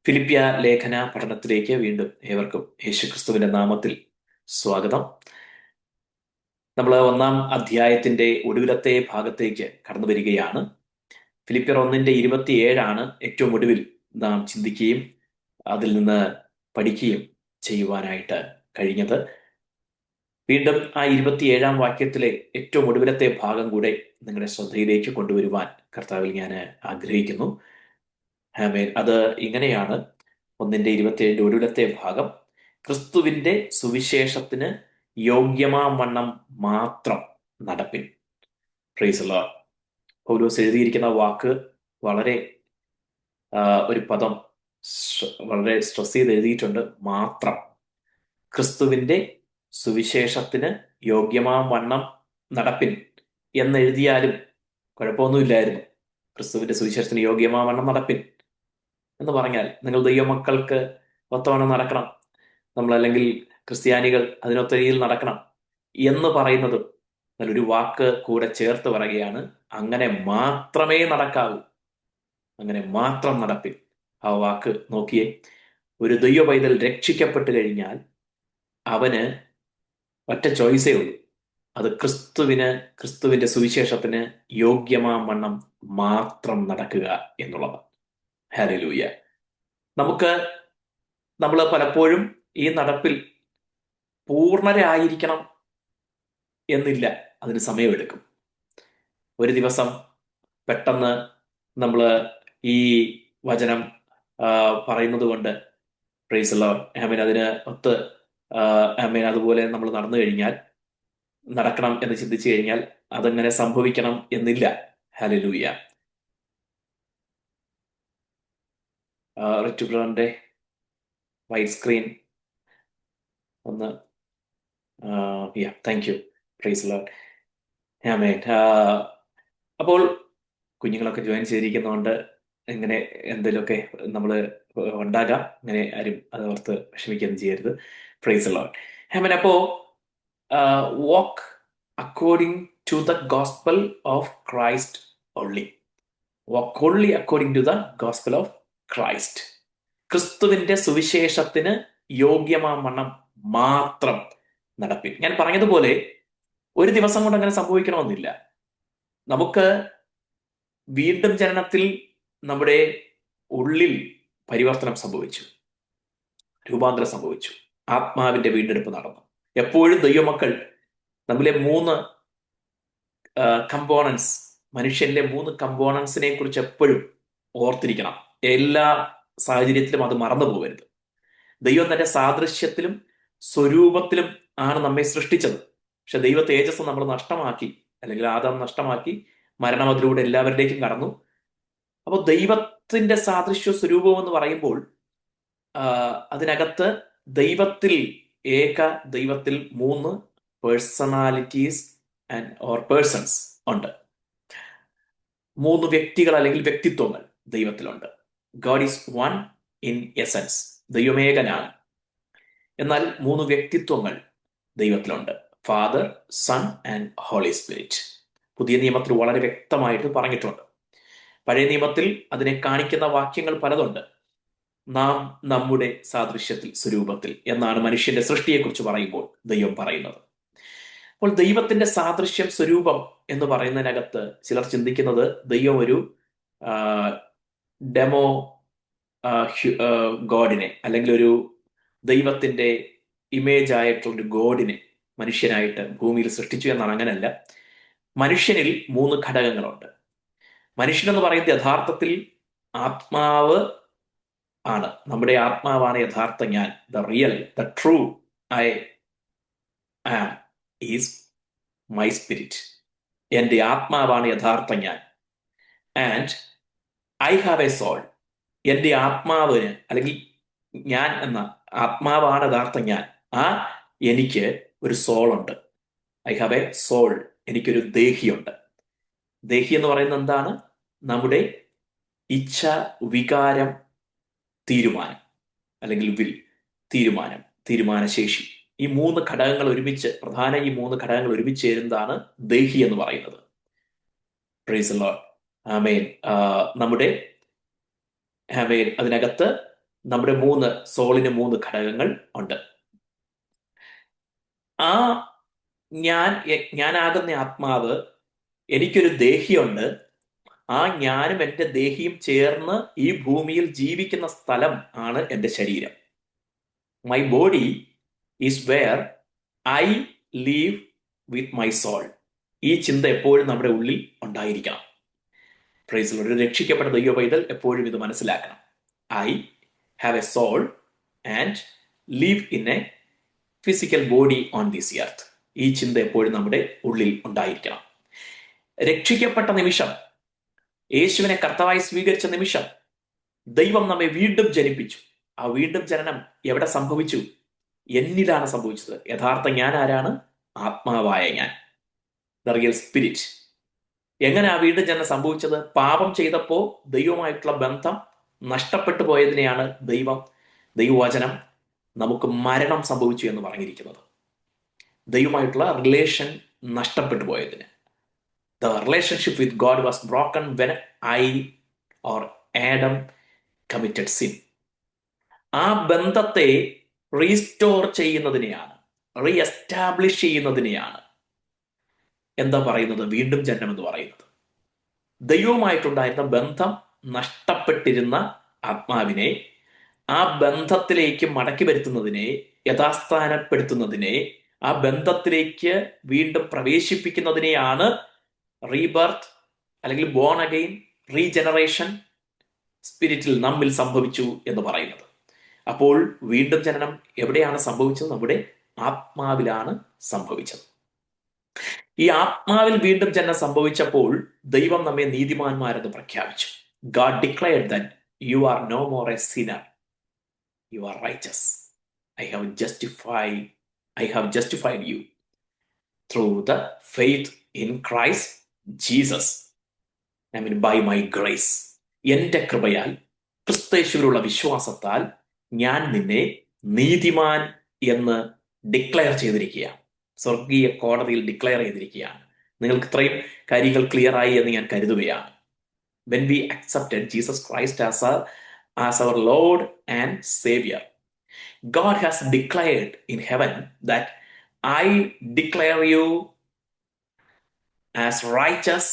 ഫിലിപ്പിയ ലേഖന പഠനത്തിലേക്ക് വീണ്ടും ഏവർക്കും യേശുക്രിസ്തുവിന്റെ നാമത്തിൽ സ്വാഗതം. നമ്മൾ ഒന്നാം അധ്യായത്തിന്റെ ഒടുവിലത്തെ ഭാഗത്തേക്ക് കടന്നു വരികയാണ്. ഫിലിപ്പിയർ 1:27 ഏറ്റവും ഒടുവിൽ നാം ചിന്തിക്കുകയും അതിൽ നിന്ന് പഠിക്കുകയും ചെയ്യുവാനായിട്ട് കഴിഞ്ഞത്. വീണ്ടും ആ 27 വാക്യത്തിലെ ഏറ്റവും ഒടുവിലത്തെ ഭാഗം കൂടെ നിങ്ങളുടെ ശ്രദ്ധയിലേക്ക് കൊണ്ടുവരുവാൻ കർത്താവിൽ ഞാൻ ആഗ്രഹിക്കുന്നു. ആമേൻ. അത് ഇങ്ങനെയാണ്. 1:27 ഒടുവിലത്തെ ഭാഗം: ക്രിസ്തുവിന്റെ സുവിശേഷത്തിന് യോഗ്യമാവണ്ണം മാത്രം നടപ്പിൻ. Praise the Lord. പൗലോസ് എഴുതിയിരിക്കുന്ന വാക്ക് വളരെ ഒരു പദം വളരെ സ്ട്രെസ് ചെയ്ത് എഴുതിയിട്ടുണ്ട്. മാത്രം. ക്രിസ്തുവിന്റെ സുവിശേഷത്തിന് യോഗ്യമാവണ്ണം നടപ്പിൻ എന്നെഴുതിയാലും കുഴപ്പമൊന്നുമില്ലായിരുന്നു. ക്രിസ്തുവിന്റെ സുവിശേഷത്തിന് യോഗ്യമാവണ്ണം നടപ്പിൻ എന്ന് പറഞ്ഞാൽ നിങ്ങൾ ദൈവമക്കൾക്ക് ഒത്തവണ്ണം നടക്കണം, നമ്മളല്ലെങ്കിൽ ക്രിസ്ത്യാനികൾ അതിനൊത്ത രീതിയിൽ നടക്കണം എന്ന് പറയുന്നതും അതിലൊരു വാക്ക് കൂടെ ചേർത്ത് പറയുകയാണ്: അങ്ങനെ മാത്രമേ നടക്കാവൂ, അങ്ങനെ മാത്രം നടപ്പിൻ. ആ വാക്ക് നോക്കിയേ. ഒരു ദൈവ പൈതൽ രക്ഷിക്കപ്പെട്ട് കഴിഞ്ഞാൽ അവന് ഒറ്റ ചോയ്സേ ഉള്ളൂ. അത് ക്രിസ്തുവിന്റെ സുവിശേഷത്തിന് യോഗ്യമാവണ്ണം മാത്രം നടക്കുക എന്നുള്ളത്. ഹല്ലേലൂയ. നമ്മൾ പലപ്പോഴും ഈ നടപ്പിൽ പൂർണ്ണരായിരിക്കണം എന്നില്ല. അതിന് സമയമെടുക്കും. ഒരു ദിവസം പെട്ടെന്ന് നമ്മൾ ഈ വചനം പറയുന്നത് കൊണ്ട് പ്രൈസ് ദി ലോർഡ്, ആമേൻ, അതിന് ഒത്ത് ആമേൻ അതുപോലെ നമ്മൾ നടന്നു കഴിഞ്ഞാൽ, നടക്കണം എന്ന് ചിന്തിച്ചു കഴിഞ്ഞാൽ അതങ്ങനെ സംഭവിക്കണം എന്നില്ല. ഹല്ലേലൂയ. റിറ്റുബ്രന്റെ വൈറ്റ് സ്ക്രീൻ ഒന്ന് thank you. Praise the Lord. Amen. അപ്പോൾ കുഞ്ഞുങ്ങളൊക്കെ ജോയിൻ ചെയ്തിരിക്കുന്നതുകൊണ്ട് ഇങ്ങനെ എന്തെങ്കിലുമൊക്കെ നമ്മൾ ഉണ്ടാകാം. അങ്ങനെ ആരും അത് ഓർത്ത് വിഷമിക്കുകയൊന്നും ചെയ്യരുത്. Praise the Lord. ആമേൻ. അപ്പോ walk according to the gospel of Christ only. Walk only according to the gospel of Christ. ക്രിസ്തുവിന്റെ സുവിശേഷത്തിന് യോഗ്യമാവണ്ണം മാത്രം നടപ്പിൻ. ഞാൻ പറഞ്ഞതുപോലെ ഒരു ദിവസം കൊണ്ട് അങ്ങനെ സംഭവിക്കണമെന്നില്ല. നമുക്ക് വീണ്ടും ജനനത്തിൽ നമ്മുടെ ഉള്ളിൽ പരിവർത്തനം സംഭവിച്ചു, രൂപാന്തരം സംഭവിച്ചു, ആത്മാവിന്റെ വീണ്ടെടുപ്പ് നടന്നു. എപ്പോഴും ദൈവമക്കൾ നമ്മിലെ 3 കമ്പോണൻസ്, മനുഷ്യന്റെ 3 കമ്പോണൻസിനെ കുറിച്ച് എപ്പോഴും ഓർത്തിരിക്കണം. എല്ലാ സാഹചര്യത്തിലും അത് മറന്നു പോകരുത്. ദൈവം തന്റെ സാദൃശ്യത്തിലും സ്വരൂപത്തിലും ആണ് നമ്മെ സൃഷ്ടിച്ചത്. പക്ഷെ ദൈവ തേജസ് നമ്മൾ നഷ്ടമാക്കി, അല്ലെങ്കിൽ ആദാം നഷ്ടമാക്കി, മരണം അതിലൂടെ എല്ലാവരിലേക്കും കടന്നു. അപ്പോൾ ദൈവത്തിന്റെ സാദൃശ്യ സ്വരൂപം എന്ന് പറയുമ്പോൾ അതിനകത്ത് ദൈവത്തിൽ 3 പേഴ്സണാലിറ്റീസ് ഓർ പേഴ്സൺസ് ഉണ്ട്. 3 വ്യക്തികൾ അല്ലെങ്കിൽ വ്യക്തിത്വങ്ങൾ ദൈവത്തിലുണ്ട്. God is one in essence. ദൈവമേകനാണ്. എന്നാൽ 3 വ്യക്തിത്വങ്ങൾ ദൈവത്തിലുണ്ട്: Father, Son and Holy Spirit. പുതിയ നിയമത്തിൽ വളരെ വ്യക്തമായിട്ട് പറഞ്ഞിട്ടുണ്ട്. പഴയ നിയമത്തിൽ അതിനെ കാണിക്കുന്ന വാക്യങ്ങൾ പലതുണ്ട്. നാം നമ്മുടെ സാദൃശ്യത്തിൽ, സ്വരൂപത്തിൽ എന്നാണ് മനുഷ്യന്റെ സൃഷ്ടിയെക്കുറിച്ച് പറയുമ്പോൾ ദൈവം പറയുന്നത്. അപ്പോൾ ദൈവത്തിന്റെ സാദൃശ്യം, സ്വരൂപം എന്ന് പറയുന്നതിനകത്ത് ചിലർ ചിന്തിക്കുന്നത് ദൈവം ഒരു ഡെമോ ഗോഡിനെ, അല്ലെങ്കിൽ ഒരു ദൈവത്തിന്റെ ഇമേജ് ആയിട്ടുള്ളൊരു ഗോഡിനെ മനുഷ്യനായിട്ട് ഭൂമിയിൽ സൃഷ്ടിച്ചു എന്നാണ്. അങ്ങനെയല്ല. മനുഷ്യനിൽ 3 ഘടകങ്ങളുണ്ട്. മനുഷ്യനെന്ന് പറയുന്നത് യഥാർത്ഥത്തിൽ ആത്മാവ് ആണ്. നമ്മുടെ ആത്മാവാണ് യഥാർത്ഥ ഞാൻ. The true I am is my spirit. എൻ്റെ ആത്മാവാണ് യഥാർത്ഥ ഞാൻ. And I have a soul. എൻ്റെ ആത്മാവിന്, അല്ലെങ്കിൽ ഞാൻ എന്ന ആത്മാവാണ് യഥാർത്ഥ ഞാൻ. എനിക്ക് ഒരു സോളുണ്ട്. I have a soul. എനിക്കൊരു ദേഹിയുണ്ട്. ദേഹി എന്ന് പറയുന്നത് എന്താണ്? നമ്മുടെ ഇച്ഛ, വികാരം, തീരുമാനം, അല്ലെങ്കിൽ വിൽ, തീരുമാനശേഷി. ഈ 3 ഘടകങ്ങൾ ഒരുമിച്ച്, ഈ 3 ഘടകങ്ങൾ ഒരുമിച്ച് ചേരുന്നതാണ് ദേഹി എന്ന് പറയുന്നത്. Praise the Lord. ആമേൻ. നമ്മുടെ ആമേൻ അതിനകത്ത് നമ്മുടെ സോളിന് 3 ഘടകങ്ങൾ ഉണ്ട്. ആ ഞാനാകുന്ന ആത്മാവ്, എനിക്കൊരു ദേഹിയുണ്ട്. ആ ഞാനും എൻ്റെ ദേഹിയും ചേർന്ന് ഈ ഭൂമിയിൽ ജീവിക്കുന്ന സ്ഥലം ആണ് എൻ്റെ ശരീരം. My body is where I live with my soul. ഈ ചിന്ത എപ്പോഴും നമ്മുടെ ഉള്ളിൽ ഉണ്ടായിരിക്കണം. പ്രൈസ് ഒരു രക്ഷിക്കപ്പെട്ട ദൈവ പൈതൽ എപ്പോഴും ഇത് മനസ്സിലാക്കണം. I have a soul and live in a physical body on this earth. ഈ ചിന്ത എപ്പോഴും നമ്മുടെ ഉള്ളിൽ ഉണ്ടായിരിക്കണം. രക്ഷിക്കപ്പെട്ട നിമിഷം, യേശുവിനെ കർത്താവായി സ്വീകരിച്ച നിമിഷം, ദൈവം നമ്മെ വീണ്ടും ജനിപ്പിച്ചു. ആ വീണ്ടും ജനനം എവിടെ സംഭവിച്ചു? എന്നിലാണ് സംഭവിച്ചത്. യഥാർത്ഥ ഞാൻ ആരാണ്? ആത്മാവായ ഞാൻ, ദ റിയൽ സ്പിരിറ്റ്. എങ്ങനെ ആ വീണ്ടും ജനനം സംഭവിച്ചത്? പാപം ചെയ്തപ്പോൾ ദൈവമായിട്ടുള്ള ബന്ധം നഷ്ടപ്പെട്ടു പോയതിനെയാണ് ദൈവവചനം നമുക്ക് മരണം സംഭവിച്ചു എന്ന് പറഞ്ഞിരിക്കുന്നത്. ദൈവമായിട്ടുള്ള റിലേഷൻ നഷ്ടപ്പെട്ടു പോയതിന്. The relationship with God was broken when Adam committed sin. ആ ബന്ധത്തെ റീസ്റ്റോർ ചെയ്യുന്നതിനെയാണ്, റീഎസ്റ്റാബ്ലിഷ് ചെയ്യുന്നതിനെയാണ് എന്താ പറയുന്നത്? വീണ്ടും ജനനം എന്ന് പറയുന്നത്. ദൈവവുമായിട്ടുണ്ടായിരുന്ന ബന്ധം നഷ്ടപ്പെട്ടിരുന്ന ആത്മാവിനെ ആ ബന്ധത്തിലേക്ക് മടക്കി വരുത്തുന്നതിനെ, യഥാസ്ഥാനപ്പെടുത്തുന്നതിനെ, ആ ബന്ധത്തിലേക്ക് വീണ്ടും പ്രവേശിപ്പിക്കുന്നതിനെയാണ് റീബർത്ത് അല്ലെങ്കിൽ ബോൺ അഗെയിൻ, റീജനറേഷൻ സ്പിരിറ്റിൽ നമ്മിൽ സംഭവിച്ചു എന്ന് പറയുന്നത്. അപ്പോൾ വീണ്ടും ജനനം എവിടെയാണ് സംഭവിച്ചത്? നമ്മുടെ ആത്മാവിലാണ് സംഭവിച്ചത്. ഈ ആത്മാവിൽ വീണ്ടും ജനനം സംഭവിച്ചപ്പോൾ ദൈവം നമ്മെ നീതിമാന്മാരെന്ന് പ്രഖ്യാപിച്ചു. God declared that you are no more a sinner, you are righteous. I have justified you through the faith in Christ Jesus. I mean by my grace. എൻ്റെ കൃപയാൽ, ക്രിസ്തുയേശുവിലുള്ള വിശ്വാസത്താൽ ഞാൻ നിന്നെ നീതിമാൻ എന്ന് ഡിക്ലെയർ ചെയ്തിരിക്കുകയാണ്. സ്വർഗീയ കോടതിയിൽ ഡിക്ലെയർ ചെയ്തിരിക്കുകയാണ്. നിങ്ങൾക്ക് ഇത്രയും കാര്യങ്ങൾ ക്ലിയർ ആയി എന്ന് ഞാൻ കരുതുകയാണ്. When we accepted Jesus Christ as our Lord and Savior, God has declared in heaven that I declare you as righteous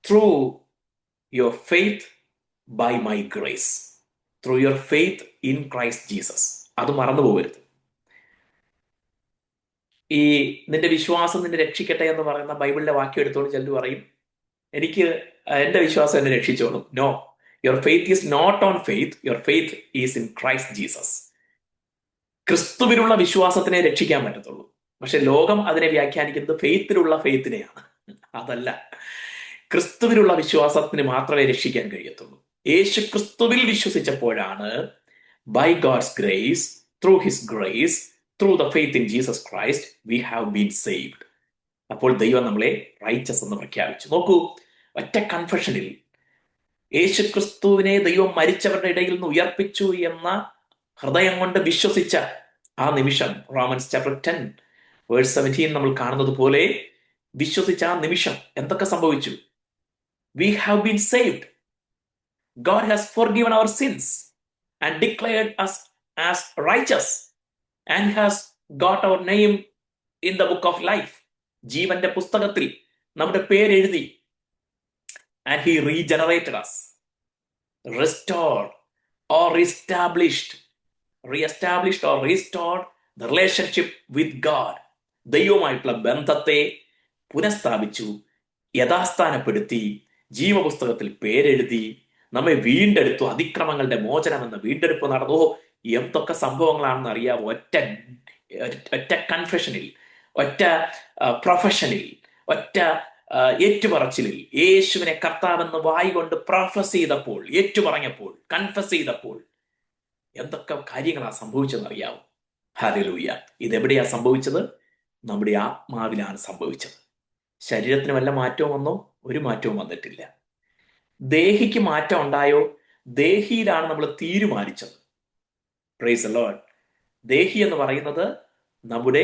through your faith by my grace. Through your faith in Christ Jesus. അത് മറന്നു പോകരുത്. ഈ നിന്റെ വിശ്വാസം നിന്നെ രക്ഷിക്കട്ടെ എന്ന് പറയുന്ന ബൈബിളിലെ വാക്യം എടുത്തോണ്ട് ചെല്ലു പറയും, എനിക്ക് എൻ്റെ വിശ്വാസം എന്നെ രക്ഷിച്ചോളും. No, your faith is not on faith, your faith is in Christ Jesus. ക്രിസ്തുവിലുള്ള വിശ്വാസത്തിനെ രക്ഷിക്കാൻ പറ്റത്തുള്ളൂ. പക്ഷെ ലോകം അതിനെ വ്യാഖ്യാനിക്കുന്നത് ഫെയ്ത്തിലുള്ള ഫെയ്ത്തിനെയാണ്. അതല്ല, ക്രിസ്തുവിലുള്ള വിശ്വാസത്തിന് മാത്രമേ രക്ഷിക്കാൻ കഴിയത്തുള്ളൂ. യേശു ക്രിസ്തുവിൽ വിശ്വസിച്ചപ്പോഴാണ് by God's grace, through his grace, through the faith in Jesus Christ we have been saved. അപ്പോൾ ദൈവം നമ്മളെ റൈച്ചസ് എന്ന് പ്രഖ്യാപിച്ചു. നോക്കൂ, ഒറ്റ കൺഫെഷനിൽ യേശു ക്രിസ്തുവിനെ ദൈവം മരിച്ചവരുടെ ഇടയിൽ നിന്ന് ഉയർപ്പിച്ചു എന്ന ഹൃദയം കൊണ്ട് വിശ്വസിച്ച ആ നിമിഷം, റോമൻസ് ചാപ്റ്റർ 10:17 നമ്മൾ കാണുന്നത് പോലെ വിശ്വസിച്ച ആ നിമിഷം എന്തൊക്കെ സംഭവിച്ചു? We have been saved. God has forgiven our sins and declared us as righteous and has got our name in the book of life. ജീവന്റെ പുസ്തകത്തിൽ നമ്മുടെ പേരെഴുതി. And he regenerated us, restored or reestablished or restored the relationship with God. ദൈവവുമായിട്ടുള്ള ബന്ധത്തെ പുനഃസ്ഥാപിച്ചു, യഥാസ്ഥാനപ്പെടുത്തി, ജീവപുസ്തകത്തിൽ പേരെഴുതി, നമ്മെ വീണ്ടെടുത്തു. അതിക്രമങ്ങളുടെ മോചനം എന്ന വീണ്ടെടുപ്പ് നടന്നു. എന്തൊക്കെ സംഭവങ്ങളാണെന്ന് അറിയാമോ? ഒറ്റ കൺഫെഷനിൽ, ഒറ്റ പ്രൊഫഷനിൽ, ഒറ്റ ഏറ്റുപറച്ചിലിൽ യേശുവിനെ കർത്താവെന്ന് വായികൊണ്ട് പ്രൊഫസ് ചെയ്തപ്പോൾ, ഏറ്റുപറഞ്ഞപ്പോൾ, കൺഫസ് ചെയ്തപ്പോൾ എന്തൊക്കെ കാര്യങ്ങളാണ് സംഭവിച്ചതെന്ന് അറിയാമോ? ഹല്ലേലൂയ. ഇതെവിടെയാ സംഭവിച്ചത്? നമ്മുടെ ആത്മാവിലാണ് സംഭവിച്ചത്. ശരീരത്തിന് വല്ല മാറ്റവും വന്നോ? ഒരു മാറ്റവും വന്നിട്ടില്ല. ദേഹിക്ക് മാറ്റം ഉണ്ടായോ? ദേഹിയിലാണ് നമ്മൾ തീരുമാനിച്ചത്. Price the Lord. ദേഹി എന്ന് പറയുന്നത് നമ്മുടെ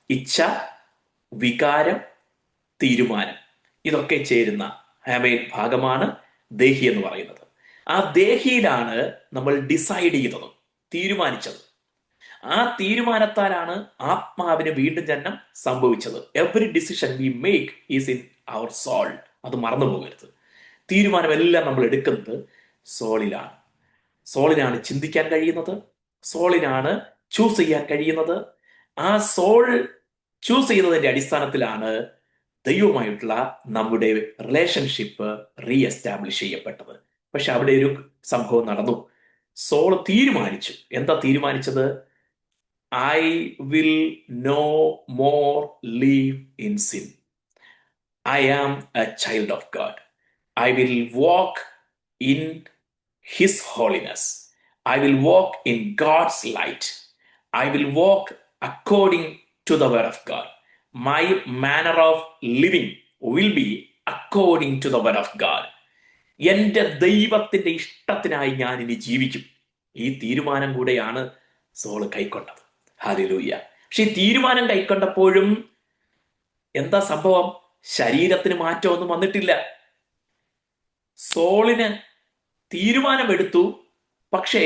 ഇച്ഛ, വികാരം, തീരുമാനം, ഇതൊക്കെ ചേരുന്ന ഭാഗമാണ് ദേഹി എന്ന് പറയുന്നത്. ആ ദേഹിയിലാണ് നമ്മൾ ഡിസൈഡ് ചെയ്തത്, തീരുമാനിച്ചത്. ആ തീരുമാനത്താലാണ് ആത്മാവിന് വീണ്ടും ജനനം സംഭവിച്ചത്. Every decision we make is in our soul. അത് മറന്നു പോകരുത്. തീരുമാനമെല്ലാം നമ്മൾ എടുക്കുന്നത് സോളിലാണ്. സോളിനാണ് ചിന്തിക്കാൻ കഴിയുന്നത്, സോളിനാണ് ചൂസ് ചെയ്യാൻ കഴിയുന്നത്. ആ സോൾ ചൂസ് ചെയ്യുന്നതിന്റെ അടിസ്ഥാനത്തിലാണ് ദൈവവുമായിട്ടുള്ള നമ്മുടെ റിലേഷൻഷിപ്പ് റീ എസ്റ്റാബ്ലിഷ് ചെയ്യപ്പെട്ടത്. പക്ഷെ അവിടെ ഒരു സംഭവം നടന്നു. സോൾ തീരുമാനിച്ചു. എന്താ തീരുമാനിച്ചത്? I will no more live in sin. I am a child of God. I will walk in his holiness. I will walk in God's light. I will walk according to the word of God. My manner of living will be according to the word of God. എന്റെ ദൈവത്തിന്റെ ഇഷ്ടത്തിനായി ഞാൻ ഇനി ജീവിക്കും. ഈ തീരുമാനം കൂടെയാണ് soul കൈക്കൊണ്ടത്. Hallelujah. പക്ഷെ ഈ തീരുമാനം കൈക്കൊണ്ടപ്പോഴും എന്താ സംഭവം? ശരീരത്തിന് മാറ്റമൊന്നും വന്നിട്ടില്ല. സോളിന് തീരുമാനമെടുത്തു, പക്ഷേ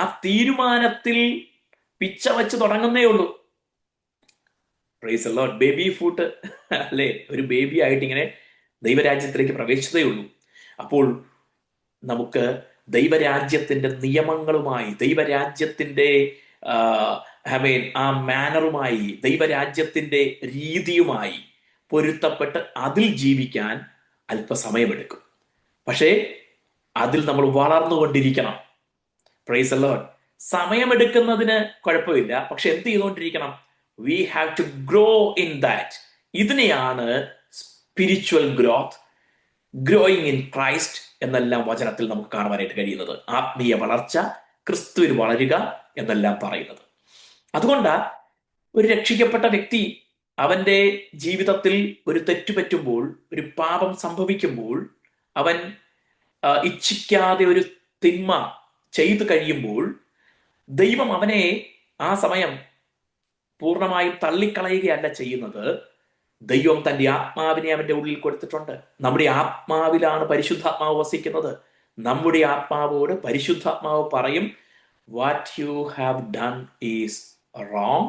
ആ തീരുമാനത്തിൽ പിച്ച വച്ച് തുടങ്ങുന്നേ ഉള്ളൂ. Price the Lord. Baby foot അല്ലെ, ഒരു ബേബി ആയിട്ട് ഇങ്ങനെ ദൈവരാജ്യത്തിലേക്ക് പ്രവേശിച്ചതേ ഉള്ളൂ. അപ്പോൾ നമുക്ക് ദൈവരാജ്യത്തിന്റെ നിയമങ്ങളുമായി, ദൈവരാജ്യത്തിന്റെ ആ മാനറുമായി, ദൈവരാജ്യത്തിന്റെ രീതിയുമായി പൊരുത്തപ്പെട്ട് അതിൽ ജീവിക്കാൻ അല്പസമയമെടുക്കും. പക്ഷേ അതിൽ നമ്മൾ വളർന്നുകൊണ്ടിരിക്കണം. Praise the Lord. സമയമെടുക്കുന്നതിന് കുഴപ്പമില്ല, പക്ഷെ എന്ത് ചെയ്തുകൊണ്ടിരിക്കണം? We have to grow in that. ഇതിനെയാണ് spiritual growth, growing in Christ എന്നെല്ലാം വചനത്തിൽ നമുക്ക് കാണുവാനായിട്ട് കഴിയുന്നത്. ആത്മീയ വളർച്ച, ക്രിസ്തുവിൽ വളരുക എന്നെല്ലാം പറയുന്നത്. അതുകൊണ്ട് ഒരു രക്ഷിക്കപ്പെട്ട വ്യക്തി അവന്റെ ജീവിതത്തിൽ ഒരു തെറ്റുപറ്റുമ്പോൾ, ഒരു പാപം സംഭവിക്കുമ്പോൾ, അവൻ ഇച്ഛിക്കാതെ ഒരു തിന്മ ചെയ്തു കഴിയുമ്പോൾ ദൈവം അവനെ ആ സമയം പൂർണ്ണമായും തള്ളിക്കളയുകയല്ല ചെയ്യുന്നത്. ദൈവം തന്റെ ആത്മാവിനെ അവന്റെ ഉള്ളിൽ കൊടുത്തിട്ടുണ്ട്. നമ്മുടെ ആത്മാവിലാണ് പരിശുദ്ധാത്മാവ് വസിക്കുന്നത്. നമ്മുടെ ആത്മാവോട് പരിശുദ്ധാത്മാവ് പറയും, what you have done is wrong,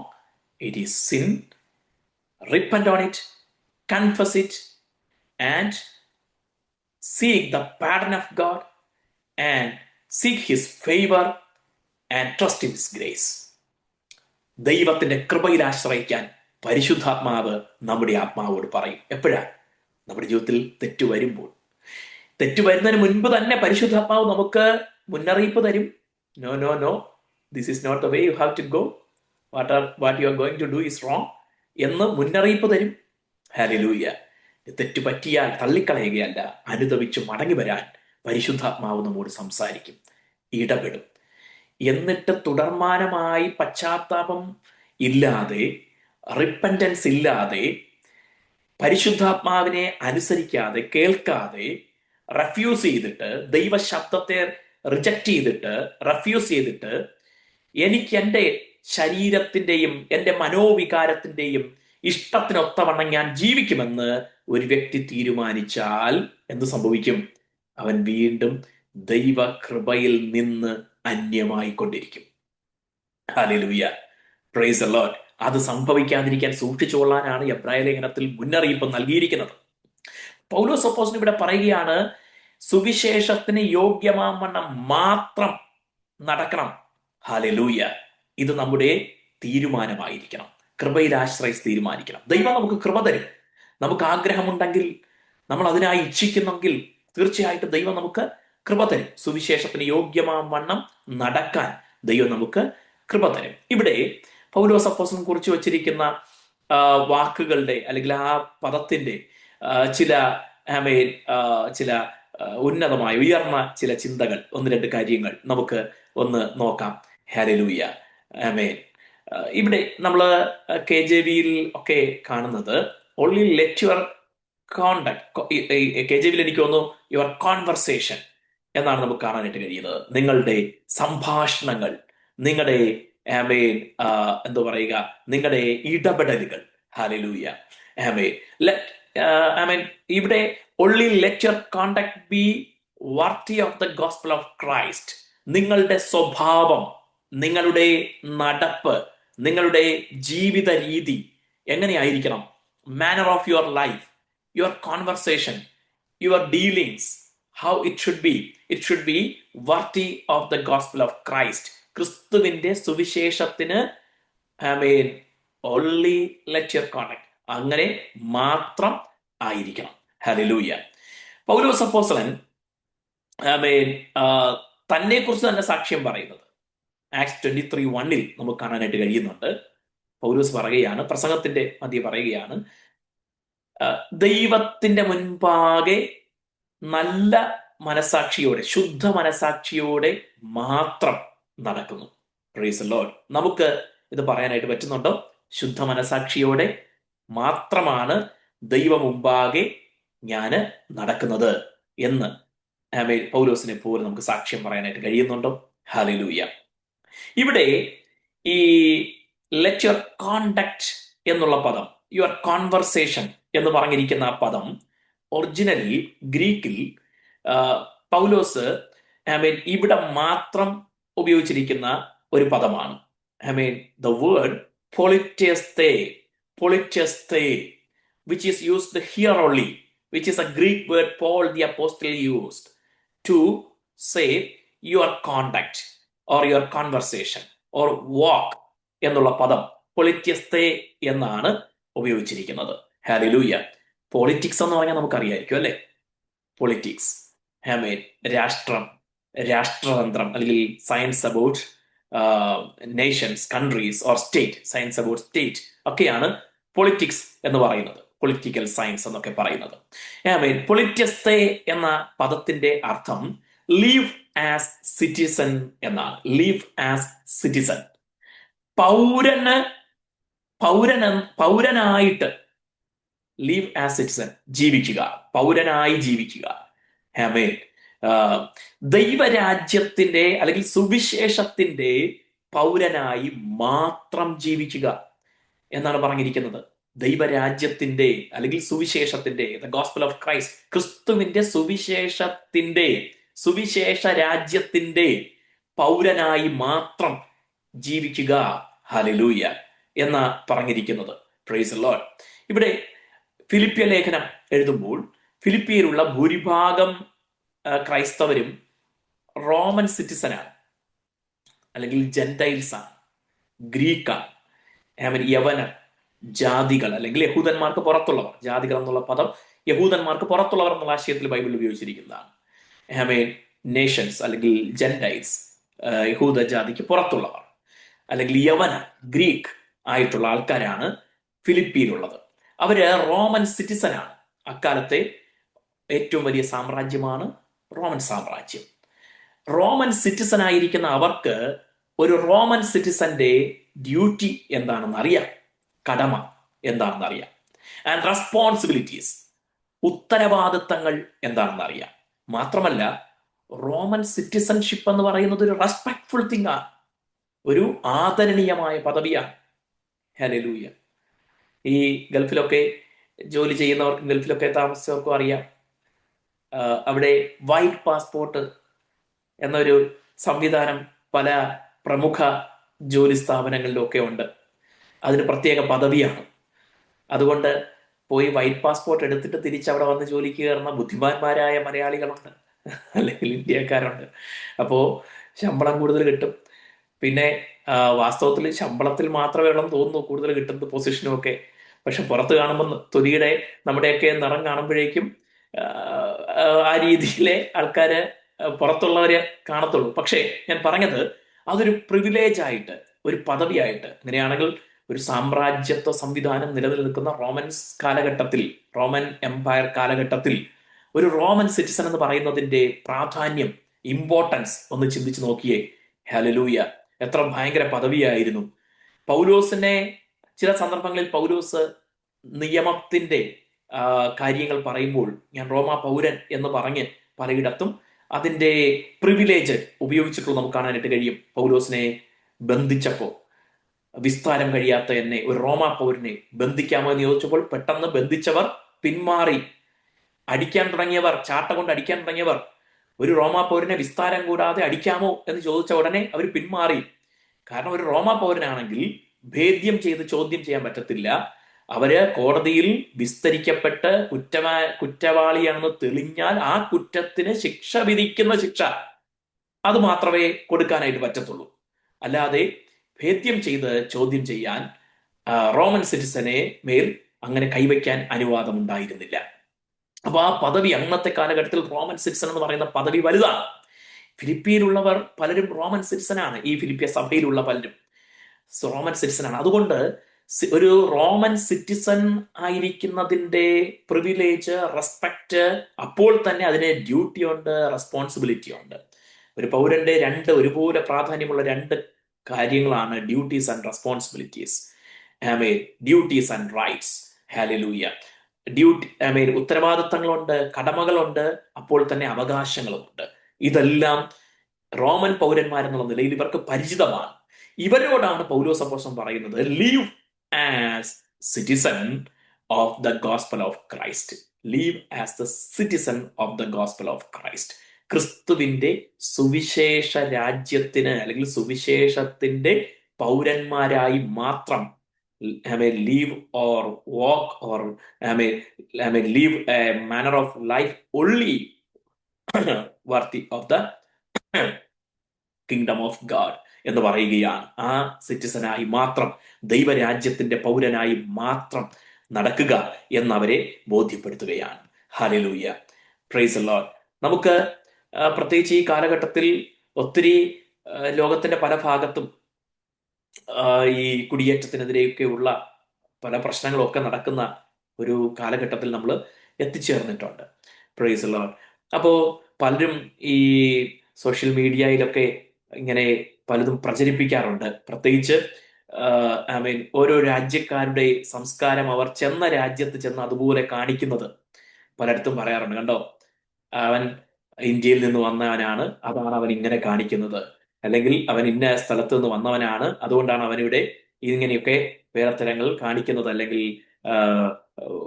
it is sin, repent on it, confess it and seek the pardon of God and seek his favor and trust in his grace. ദൈവത്തിന്റെ കൃപയിൽ ആശ്രയിക്കാൻ പരിശുദ്ധാത്മാവ് നമ്മുടെ ആത്മാവോട് പറയും. എപ്പോഴാ? നമ്മുടെ ജീവിതത്തിൽ തെറ്റു വരുമ്പോൾ. തെറ്റു വരുന്നതിന് മുൻപ് തന്നെ പരിശുദ്ധാത്മാവ് നമുക്ക് മുന്നറിയിപ്പ് തരും. No no no, this is not the way you have to go, what you are going to do is wrong എന്ന് മുന്നറിയിപ്പ് തരും. ഹല്ലേലൂയ. തെറ്റു പറ്റിയാൽ തള്ളിക്കളയുകയല്ല, അനുദപിച്ച് മടങ്ങി വരാൻ പരിശുദ്ധാത്മാവ് നമ്മോട് സംസാരിക്കും, ഇടപെടും. എന്നിട്ട് തുടർമാനമായി പശ്ചാത്താപം ഇല്ലാതെ, റിപ്പന്റൻസ് ഇല്ലാതെ, പരിശുദ്ധാത്മാവിനെ അനുസരിക്കാതെ, കേൾക്കാതെ, റെഫ്യൂസ് ചെയ്തിട്ട്, ദൈവശബ്ദത്തെ റിജക്റ്റ് ചെയ്തിട്ട്, റെഫ്യൂസ് ചെയ്തിട്ട്, എനിക്ക് എൻ്റെ ശരീരത്തിൻ്റെയും എൻ്റെ മനോവികാരത്തിൻ്റെയും ഇഷ്ടത്തിനൊത്തവണ്ണം ഞാൻ ജീവിക്കുമെന്ന് ഒരു വ്യക്തി തീരുമാനിച്ചാൽ എന്ത് സംഭവിക്കും? അവൻ വീണ്ടും ദൈവകൃപയിൽ നിന്ന് അന്യമായി കൊണ്ടിരിക്കും. ഹല്ലേലൂയ. Praise the Lord. അത് സംഭവിക്കാതിരിക്കാൻ സൂക്ഷിച്ചുകൊള്ളാനാണ് എബ്രായ ലേഖനത്തിൽ മുന്നറിയിപ്പ് നൽകിയിരിക്കുന്നത്. പൗലോസ് അപ്പോസ്തലൻ ഇവിടെ പറയുകയാണ്, സുവിശേഷത്തിന് യോഗ്യമാവണ്ണം മാത്രം നടക്കണം. ഹല്ലേലൂയ. ഇത് നമ്മുടെ തീരുമാനമായിരിക്കണം. കൃപയിൽ ആശ്രയിച്ച് തീരുമാനിക്കണം. ദൈവം നമുക്ക് കൃപ തരും. നമുക്ക് ആഗ്രഹമുണ്ടെങ്കിൽ, നമ്മൾ അതിനായി ഇച്ഛിക്കുന്നെങ്കിൽ തീർച്ചയായിട്ടും ദൈവം നമുക്ക് കൃപ തരും. സുവിശേഷത്തിന് യോഗ്യമാവണ്ണം നടക്കാൻ ദൈവം നമുക്ക് കൃപ തരും. ഇവിടെ പൗലോസ് അപ്പോസ്തലൻ കുറിച്ച് വച്ചിരിക്കുന്ന വാക്കുകളുടെ അല്ലെങ്കിൽ ആ പദത്തിന്റെ ചില ചില ഉന്നതമായ ഉയർന്ന ചില ചിന്തകൾ, ഒന്ന് രണ്ട് കാര്യങ്ങൾ നമുക്ക് ഒന്ന് നോക്കാം. ഹല്ലേലൂയ. ആമേൻ. ഇവിടെ നമ്മൾ KJV-യിൽ ഒക്കെ കാണുന്നത് ഓൺലി ലെറ്റ് യുവർ കോണ്ടാക്ട്, KJV-യിൽ എനിക്ക് തോന്നുന്നു യുവർ കോൺവെർസേഷൻ എന്നാണ് നമുക്ക് കാണാനായിട്ട് കഴിയുന്നത്. നിങ്ങളുടെ സംഭാഷണങ്ങൾ, നിങ്ങളുടെ എന്താ പറയുക, നിങ്ങളുടെ ഇടപെടലുകൾ. ഹല്ലേലൂയ. ഇവിടെ only let your conduct be worthy of the gospel of Christ. നിങ്ങളുടെ സ്വഭാവം, നിങ്ങളുടെ നടപ്പ്, നിങ്ങളുടെ ജീവിത രീതി എങ്ങനെയായിരിക്കണം? Manner of your life, your conversation, your dealings, how it should be. It should be worthy of the gospel of Christ. ക്രിസ്തുവിന്റെ സുവിശേഷത്തിന് ഓൺലി ലെറ്റ് യുവർ കോണ്ടക്ട് അങ്ങനെ മാത്രം ആയിരിക്കണം. ഹല്ലേലൂയ. പൗലോസ് അപ്പോസ്തലൻ തന്നെ കുറിച്ച് തന്നെ സാക്ഷ്യം പറയുന്നത് ആക്സ് 23:1 നമുക്ക് കാണാനായിട്ട് കഴിയുന്നുണ്ട്. പൗലോസ് പറയുകയാണ്, പ്രസംഗത്തിന്റെ മധ്യ പറയുകയാണ്, ദൈവത്തിന്റെ മുൻപാകെ നല്ല മനസാക്ഷിയോടെ, ശുദ്ധ മനസാക്ഷിയോടെ മാത്രം നടക്കുന്നു. Price the Lord. നമുക്ക് ഇത് പറയാനായിട്ട് പറ്റുന്നുണ്ടോ? ശുദ്ധ മനസാക്ഷിയോടെ മാത്രമാണ് ദൈവ മുമ്പാകെ ഞാന് നടക്കുന്നത് എന്ന് പൗലോസിനെ പോലെ നമുക്ക് സാക്ഷ്യം പറയാനായിട്ട് കഴിയുന്നുണ്ടോ? ഹല്ലേലൂയ. ഇവിടെ ഈ ലെറ്റ് യുവർ കോണ്ടക്ട് എന്നുള്ള പദം, യുവർ കോൺവെർസേഷൻ എന്ന് പറഞ്ഞിരിക്കുന്ന ആ പദം ഒറിജിനലി ഗ്രീക്കിൽ പൗലോസ് ഇവിടെ മാത്രം ഉപയോഗിച്ചിരിക്കുന്ന ഒരു പദമാണ്. ദ വേർഡ് പൊളിറ്റെസ്തേ, which is used here only, which is a Greek word Paul the Apostle used to say your conduct or your conversation or walk എന്നുള്ള പദം പൊളിറ്റെസ്തേ എന്നാണ് ഉപയോഗിച്ചിരിക്കുന്നത്. ഹല്ലേലൂയ. പൊളിറ്റിക്സ് എന്ന് പറഞ്ഞാൽ നമുക്കറിയായിരിക്കും അല്ലെ? പൊളിറ്റിക്സ്, രാഷ്ട്രം, രാഷ്ട്രതന്ത്രം, അല്ലെങ്കിൽ science about Nations, countries or state, science about state ഒക്കെയാണ് പൊളിറ്റിക്സ് എന്ന് പറയുന്നത്, പൊളിറ്റിക്കൽ സയൻസ് എന്നൊക്കെ പറയുന്നത്. പൊളിറ്റെസ്തേ എന്ന പദത്തിന്റെ അർത്ഥം ലീവ് ആസ് സിറ്റിസൺ എന്നാണ്. ലീവ് ആസ് സിറ്റിസൺ, പൗരനായിട്ട്, ലീവ് ആസ് സിറ്റിസൺ, ജീവിക്കുക, പൗരനായി ജീവിക്കുക. ദൈവരാജ്യത്തിന്റെ അല്ലെങ്കിൽ സുവിശേഷത്തിന്റെ പൗരനായി മാത്രം ജീവിക്കുക എന്നാണ് പറഞ്ഞിരിക്കുന്നത്. ദൈവരാജ്യത്തിന്റെ അല്ലെങ്കിൽ സുവിശേഷത്തിന്റെ, ദ ഗോസ്പൽ ഓഫ് ക്രൈസ്റ്റ്, ക്രിസ്തുവിന്റെ സുവിശേഷത്തിന്റെ, സുവിശേഷ രാജ്യത്തിന്റെ പൗരനായി മാത്രം ജീവിക്കുക. ഹല്ലേലൂയ എന്ന പറഞ്ഞിരിക്കുന്നത്. Price the Lord. ഇവിടെ ഫിലിപ്പിയ ലേഖനം എഴുതുമ്പോൾ ഫിലിപ്പിയയിലുള്ള ഭൂരിഭാഗം ക്രൈസ്തവരും റോമൻ സിറ്റിസനാണ്, അല്ലെങ്കിൽ ജെന്റൈൽസ് ആണ്, ഗ്രീക്കാണ്, യവനർ, ജാതികൾ, അല്ലെങ്കിൽ യഹൂദന്മാർക്ക് പുറത്തുള്ളവർ. ജാതികൾ എന്നുള്ള പദം യഹൂദന്മാർക്ക് പുറത്തുള്ളവർ എന്നുള്ള ആശയത്തിൽ ബൈബിളിൽ ഉപയോഗിച്ചിരിക്കുന്നതാണ്. നേഷൻസ് അല്ലെങ്കിൽ ജെന്റൈൽസ്, യഹൂദ ജാതിക്ക് പുറത്തുള്ളവർ, അല്ലെങ്കിൽ യവനർ, ഗ്രീക്ക് ആയിട്ടുള്ള ആൾക്കാരാണ് ഫിലിപ്പിയിലുള്ളത്. അവര് റോമൻ സിറ്റിസനാണ്. അക്കാലത്തെ ഏറ്റവും വലിയ സാമ്രാജ്യമാണ് റോമൻ സാമ്രാജ്യം. റോമൻ സിറ്റിസൺ ആയിരിക്കുന്ന അവർക്ക് ഒരു റോമൻ സിറ്റിസന്റെ ഡ്യൂട്ടി എന്താണെന്ന് അറിയാം, കടമ എന്താണെന്ന് അറിയാം. ആൻഡ് റെസ്പോൺസിബിലിറ്റീസ്, ഉത്തരവാദിത്തങ്ങൾ എന്താണെന്ന് അറിയാം. മാത്രമല്ല, റോമൻ സിറ്റിസൺഷിപ്പ് എന്ന് പറയുന്നത് ഒരു റെസ്പെക്ട്ഫുൾ തിങ് ആണ്, ഒരു ആദരണീയമായ പദവിയാണ്. ഹല്ലേലൂയ. ഈ ഗൾഫിലൊക്കെ ജോലി ചെയ്യുന്നവർക്കും ഗൾഫിലൊക്കെ താമസിച്ചവർക്കും അറിയാം, അവിടെ വൈറ്റ് പാസ്പോർട്ട് എന്നൊരു സംവിധാനം പല പ്രമുഖ ജോലി സ്ഥാപനങ്ങളിലൊക്കെ ഉണ്ട്. അതിന് പ്രത്യേക പദവിയാണ്. അതുകൊണ്ട് പോയി വൈറ്റ് പാസ്പോർട്ട് എടുത്തിട്ട് തിരിച്ചവിടെ വന്ന് ജോലിക്ക് കയറുന്ന ബുദ്ധിമാന്മാരായ മലയാളികളുണ്ട്, അല്ലെങ്കിൽ ഇന്ത്യക്കാരുണ്ട്. അപ്പോൾ ശമ്പളം കൂടുതൽ കിട്ടും. പിന്നെ വാസ്തവത്തിൽ ശമ്പളത്തിൽ മാത്രമേ ഉള്ളെന്ന് തോന്നുന്നു കൂടുതൽ കിട്ടുന്നത്, പൊസിഷനും ഒക്കെ. പക്ഷെ പുറത്ത് കാണുമ്പോൾ തൊലിയുടെ നമ്മുടെയൊക്കെ നിറം കാണുമ്പോഴേക്കും ആ രീതിയിലെ ആൾക്കാര് പുറത്തുള്ളവരെ കാണത്തുള്ളൂ. പക്ഷേ ഞാൻ പറഞ്ഞത് അതൊരു പ്രിവിലേജ് ആയിട്ട്, ഒരു പദവിയായിട്ട്. അങ്ങനെയാണെങ്കിൽ ഒരു സാമ്രാജ്യത്വ സംവിധാനം നിലനിൽക്കുന്ന റോമൻസ് കാലഘട്ടത്തിൽ, റോമൻ എംപയർ കാലഘട്ടത്തിൽ ഒരു റോമൻ സിറ്റിസൺ എന്ന് പറയുന്നതിന്റെ പ്രാധാന്യം, ഇമ്പോർട്ടൻസ് ഒന്ന് ചിന്തിച്ചു നോക്കിയേ. ഹല്ലേലൂയ. എത്ര ഭയങ്കര പദവിയായിരുന്നു. പൗലോസിനെ ചില സന്ദർഭങ്ങളിൽ പൗലോസ് നിയമത്തിന്റെ കാര്യങ്ങൾ പറയുമ്പോൾ ഞാൻ റോമാ പൗരൻ എന്ന് പറഞ്ഞ് പലയിടത്തും അതിന്റെ പ്രിവിലേജ് ഉപയോഗിച്ചിട്ടുള്ള നമുക്ക് കാണാനായിട്ട് കഴിയും. പൗലോസിനെ ബന്ധിച്ചപ്പോ, വിസ്താരം കഴിയാത്ത എന്നെ ഒരു റോമാ പൗരനെ ബന്ധിക്കാമോ എന്ന് ചോദിച്ചപ്പോൾ പെട്ടെന്ന് ബന്ധിച്ചവർ പിന്മാറി. അടിക്കാൻ തുടങ്ങിയവർ, ചാട്ട കൊണ്ട് അടിക്കാൻ തുടങ്ങിയവർ ഒരു റോമാ പൗരനെ വിസ്താരം കൂടാതെ അടിക്കാമോ എന്ന് ചോദിച്ച ഉടനെ അവർ പിന്മാറി. കാരണം ഒരു റോമാ പൗരനാണെങ്കിൽ ഭേദ്യം ചെയ്ത് ചോദ്യം ചെയ്യാൻ പറ്റത്തില്ല. അവര് കോടതിയിൽ വിസ്തരിക്കപ്പെട്ട് കുറ്റവാളിയാണെന്ന് തെളിഞ്ഞാൽ ആ കുറ്റത്തിന് ശിക്ഷ വിധിക്കുന്ന ശിക്ഷ അത് മാത്രമേ കൊടുക്കാനായിട്ട് പറ്റത്തുള്ളൂ. അല്ലാതെ ഭേദ്യം ചെയ്ത് ചോദ്യം ചെയ്യാൻ റോമൻ സിറ്റിസനെ മേൽ അങ്ങനെ കൈവയ്ക്കാൻ അനുവാദം ഉണ്ടായിരുന്നില്ല. അപ്പൊ ആ പദവി അന്നത്തെ കാലഘട്ടത്തിൽ റോമൻ സിറ്റിസൺ എന്ന് പറയുന്ന പദവി വലുതാണ്. ഫിലിപ്പിയിലുള്ളവർ പലരും റോമൻ സിറ്റിസനാണ്. ഈ ഫിലിപ്പിയ സഭയിലുള്ള പലരും റോമൻ സിറ്റിസനാണ്. അതുകൊണ്ട് ഒരു റോമൻ സിറ്റിസൺ ആയിരിക്കുന്നതിന്റെ പ്രിവിലേജ്, റെസ്പെക്ട്, അപ്പോൾ തന്നെ അതിന് ഡ്യൂട്ടി ഉണ്ട്, റെസ്പോൺസിബിലിറ്റി ഉണ്ട്. ഒരു പൗരന്റെ ഒരുപോലെ പ്രാധാന്യമുള്ള രണ്ട് കാര്യങ്ങളാണ് duties and responsibilities. Duties and rights. Hallelujah. ഉത്തരവാദിത്തങ്ങളുണ്ട്, കടമകളുണ്ട്, അപ്പോൾ തന്നെ അവകാശങ്ങളുമുണ്ട്. ഇതെല്ലാം റോമൻ പൗരന്മാരെന്നുള്ള നിലയിൽ ഇവർക്ക് പരിചിതമാണ്. ഇവരോടാണ് പൗലോസ് അപ്പോസ്തലൻ പറയുന്നത്, leave as citizen of the gospel of Christ. Leave as the citizen of the gospel of Christ. ക്രിസ്തുവിന്റെ സുവിശേഷ രാജ്യത്തിന് അല്ലെങ്കിൽ സുവിശേഷത്തിന്റെ പൗരന്മാരായി മാത്രം live or walk or live a manner of life only worthy of the kingdom of God എന്ന് പറയുകയാണ്. ആ സിറ്റിസനായി മാത്രം, ദൈവരാജ്യത്തിന്റെ പൗരനായി മാത്രം നടക്കുക എന്നവരെ ബോധ്യപ്പെടുത്തുകയാണ്. Hallelujah, praise the Lord. നമുക്ക് പ്രത്യേകിച്ച് ഈ കാലഘട്ടത്തിൽ ഒത്തിരി ലോകത്തിന്റെ പല ഭാഗത്തും ഈ കുടിയേറ്റത്തിനെതിരെയൊക്കെയുള്ള പല പ്രശ്നങ്ങളൊക്കെ നടക്കുന്ന ഒരു കാലഘട്ടത്തിൽ നമ്മൾ എത്തിച്ചേർന്നിട്ടുണ്ട്. Price the Lord. അപ്പോൾ പലരും ഈ സോഷ്യൽ മീഡിയയിലൊക്കെ ഇങ്ങനെ പലതും പ്രചരിപ്പിക്കാറുണ്ട്. പ്രത്യേകിച്ച് ഓരോ രാജ്യക്കാരുടെ സംസ്കാരം അവർ ചെന്ന രാജ്യത്ത് ചെന്ന് അതുപോലെ കാണിക്കുന്നത് പലയിടത്തും പറയാറുണ്ട്. കണ്ടോ, അവൻ ഇന്ത്യയിൽ നിന്ന് വന്നവനാണ്, അതാണ് അവൻ ഇങ്ങനെ കാണിക്കുന്നത്, അല്ലെങ്കിൽ അവൻ ഇന്ന സ്ഥലത്ത് നിന്ന് വന്നവനാണ്, അതുകൊണ്ടാണ് അവനിവിടെ ഇങ്ങനെയൊക്കെ വേറത്തരങ്ങൾ കാണിക്കുന്നത്, അല്ലെങ്കിൽ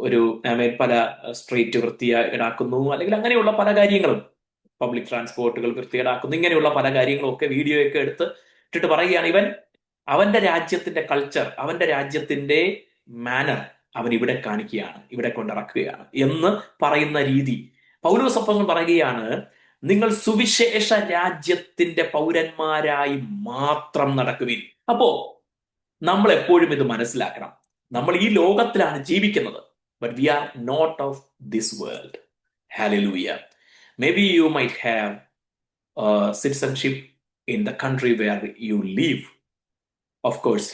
ഒരു പല സ്ട്രീറ്റ് വൃത്തികേടാക്കുന്നു, അല്ലെങ്കിൽ അങ്ങനെയുള്ള പല കാര്യങ്ങളും, പബ്ലിക് ട്രാൻസ്പോർട്ടുകൾ വൃത്തികേടാക്കുന്നു, ഇങ്ങനെയുള്ള പല കാര്യങ്ങളും ഒക്കെ വീഡിയോ ഒക്കെ എടുത്ത് ഇട്ടിട്ട് പറയുകയാണ്, അവന്റെ രാജ്യത്തിന്റെ കൾച്ചർ, അവന്റെ രാജ്യത്തിന്റെ മാനർ അവൻ ഇവിടെ കാണിക്കുകയാണ്, ഇവിടെ കൊണ്ടിറക്കുകയാണ് എന്ന് പറയുന്ന രീതി. പൗലോസ് അപ്പോസ്തലൻ പറയുകയാണ്, നിങ്ങൾ സുവിശേഷ രാജ്യത്തിന്റെ പൗരന്മാരായി മാത്രം നടക്കുവിൻ. അപ്പോ നമ്മൾ എപ്പോഴും ഇത് മനസ്സിലാക്കണം. നമ്മൾ ഈ ലോകത്തിലാണ് ജീവിക്കുന്നത്, but we are not of this world. Hallelujah. Maybe you might have citizenship in the country where you live. Of course,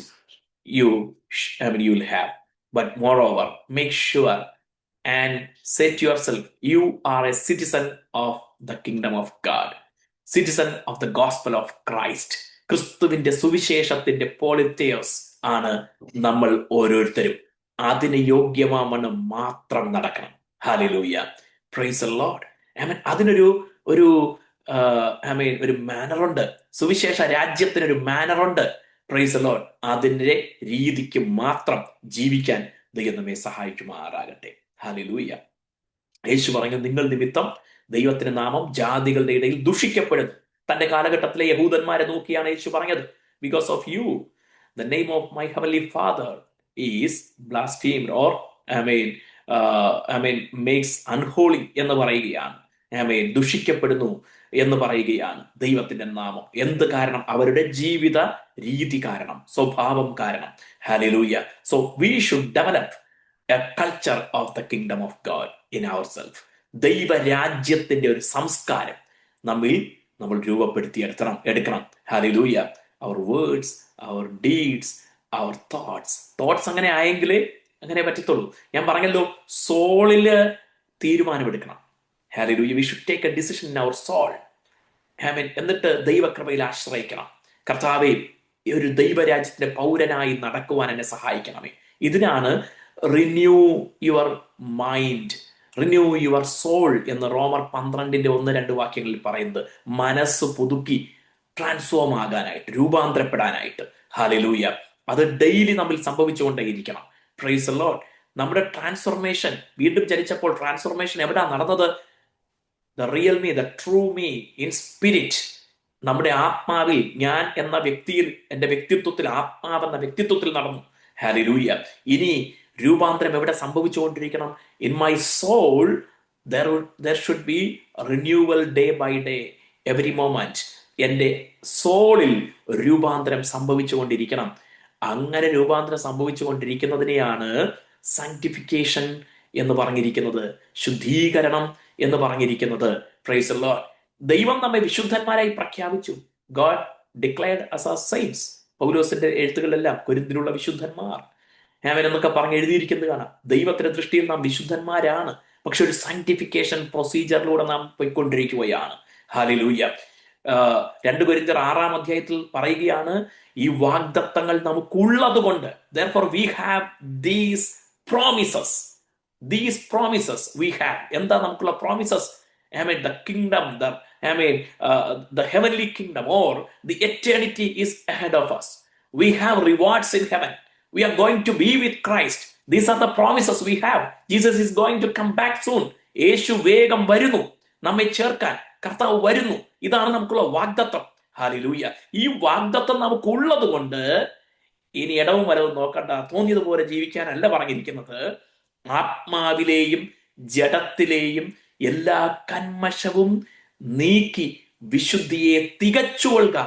you'll have. But moreover, make sure and say to yourself, you are a citizen of the kingdom of God, citizen of the gospel of Christ. ക്രിസ്തുവിന്റെ സുവിശേഷത്തിന്റെ പോളിത്തേഴ്സ് ആണ് നമ്മൾ ഓരോരുത്തരും. അതിന് യോഗ്യമാമണ്ണം മാത്രം നടക്കണം. Hallelujah, praise the Lord. അതിനൊരു ഒരു മാനറുണ്ട്. സുവിശേഷ രാജ്യത്തിനൊരു മാനറുണ്ട്. Praise the Lord. അതിന്റെ രീതിക്ക് മാത്രം ജീവിക്കാൻ ദൈവം നമ്മെ സഹായിക്കുമാറാകട്ടെ. ഹല്ലേലൂയ. യേശു പറഞ്ഞു, നിങ്ങൾ നിമിത്തം ദൈവത്തിന്റെ നാമം ജാതികളുടെ ഇടയിൽ ദുഷിക്കപ്പെടുന്നു. തന്റെ കാലഘട്ടത്തിലെ യഹൂദന്മാരെ നോക്കിയാണ് യേശു പറഞ്ഞത്, because of you the name of my heavenly father is blasphemed or makes unholy എന്ന് പറയുകയാണ്. ദുഷിക്കപ്പെടുന്നു എന്ന് പറയുകയാണ് ദൈവത്തിന്റെ നാമം. എന്ത് കാരണം? അവരുടെ ജീവിത രീതി കാരണം, സ്വഭാവം കാരണം. Hallelujah. So we should develop a culture of the kingdom of God in our self. ദൈവരാജ്യത്തിന്റെ ഒരു സംസ്കാരം നമ്മൾ എടുക്കണം. Hallelujah. Our words, our deeds, our thoughts അങ്ങനെ ആയെങ്കിലേ അങ്ങനെ പറ്റത്തുള്ളൂ. ഞാൻ പറഞ്ഞല്ലോ, സോളില് തീരുമാനമെടുക്കണം. Hallelujah. We should take a decision in our soul. എന്നിട്ട് ദൈവകൃപയിൽ ആശ്രയിക്കണം. കർത്താവേ, ഒരു ദൈവരാജ്യത്തിന്റെ പൗരനായി നടക്കുവാൻ എന്നെ സഹായിക്കണമേ. ഇതിനാണ് renew your mind, renew your soul എന്ന് റോമർ 12:1-2 വാക്യങ്ങളിൽ പറയുന്നത്. മനസ്സ് പുതുക്കി ട്രാൻസ്ഫോം ആകാനായിട്ട്, രൂപാന്തരപ്പെടാനായിട്ട്. ഹല്ലേലൂയ. അത് ഡെയിലി നമ്മിൽ സംഭവിച്ചുകൊണ്ടേയിരിക്കണം. Praise the Lord. നമ്മുടെ ട്രാൻസ്ഫോർമേഷൻ, വീണ്ടും ജനിച്ചപ്പോൾ ട്രാൻസ്ഫോർമേഷൻ എവിടാ നടന്നത്? The real me, the true me in spirit. നമ്മുടെ ആത്മാവിൽ, ഞാൻ എന്ന വ്യക്തിയിൽ, എൻ്റെ വ്യക്തിത്വത്തിൽ, ആത്മാവെന്ന വ്യക്തിത്വത്തിൽ നടന്നു. ഹല്ലേലൂയ. ഇനി രൂപാന്തരം എവിടെ സംഭവിച്ചുകൊണ്ടിരിക്കണം? In my soul there should be renewal day by day, every moment. എൻ്റെ സോളിൽ രൂപാന്തരം സംഭവിച്ചുകൊണ്ടിരിക്കണം. അങ്ങനെ രൂപാന്തരം സംഭവിച്ചുകൊണ്ടിരിക്കുന്നതിനെയാണ് സാങ്ക്ടിഫിക്കേഷൻ എന്ന് പറഞ്ഞിരിക്കുന്നത്, ശുദ്ധീകരണം എന്ന് പറഞ്ഞിരിക്കുന്നത്. Price the Lord. ദൈവം നമ്മെ വിശുദ്ധന്മാരായി പ്രഖ്യാപിച്ചു. God declared us as saints. പൗലോസിന്റെ എഴുത്തുകളിലെല്ലാം കൊരിന്തിലുള്ള വിശുദ്ധന്മാർ എന്നൊക്കെ പറഞ്ഞ് എഴുതിയിരിക്കുന്നത് കാണാം. ദൈവത്തിന്റെ ദൃഷ്ടിയിൽ നാം വിശുദ്ധന്മാരാണ്. പക്ഷെ ഒരു സാങ്ക്ടിഫിക്കേഷൻ പ്രൊസീജിയറിലൂടെ നാം പോയിക്കൊണ്ടിരിക്കുകയാണ്. ഹല്ലേലൂയ. 2 കൊരിന്ത്യർ 6-ാം അധ്യായത്തിൽ പറയുകയാണ്, ഈ വാഗ്ദത്തങ്ങൾ നമുക്കുള്ളത് കൊണ്ട്, therefore we have these promises we have. എന്താ നമുക്കുള്ള promises? The kingdom, the heavenly kingdom, or the eternity is ahead of us. We have rewards in heaven. We are going to be with Christ. These are the promises we have. Jesus is going to come back soon. യേശു വേഗം വരുന്നു നമ്മെ ചേർക്കാൻ. കർത്താവ് വരുന്നു. ഇതാണ് നമുക്കുള്ള വാഗ്ദത്തം. Hallelujah. ഈ വാഗ്ദത്തം നമുക്കുള്ളത് കൊണ്ട് ഇനി ഇടവും വലവും നോക്കണ്ട, തോന്നിയതുപോലെ ജീവിക്കാനല്ല പറഞ്ഞിരിക്കുന്നത്. ആത്മാവിലെയും ജഡത്തിലെയും എല്ലാ കന്മഷവും നീക്കി വിശുദ്ധിയെ തികച്ചുകൊള്ളുക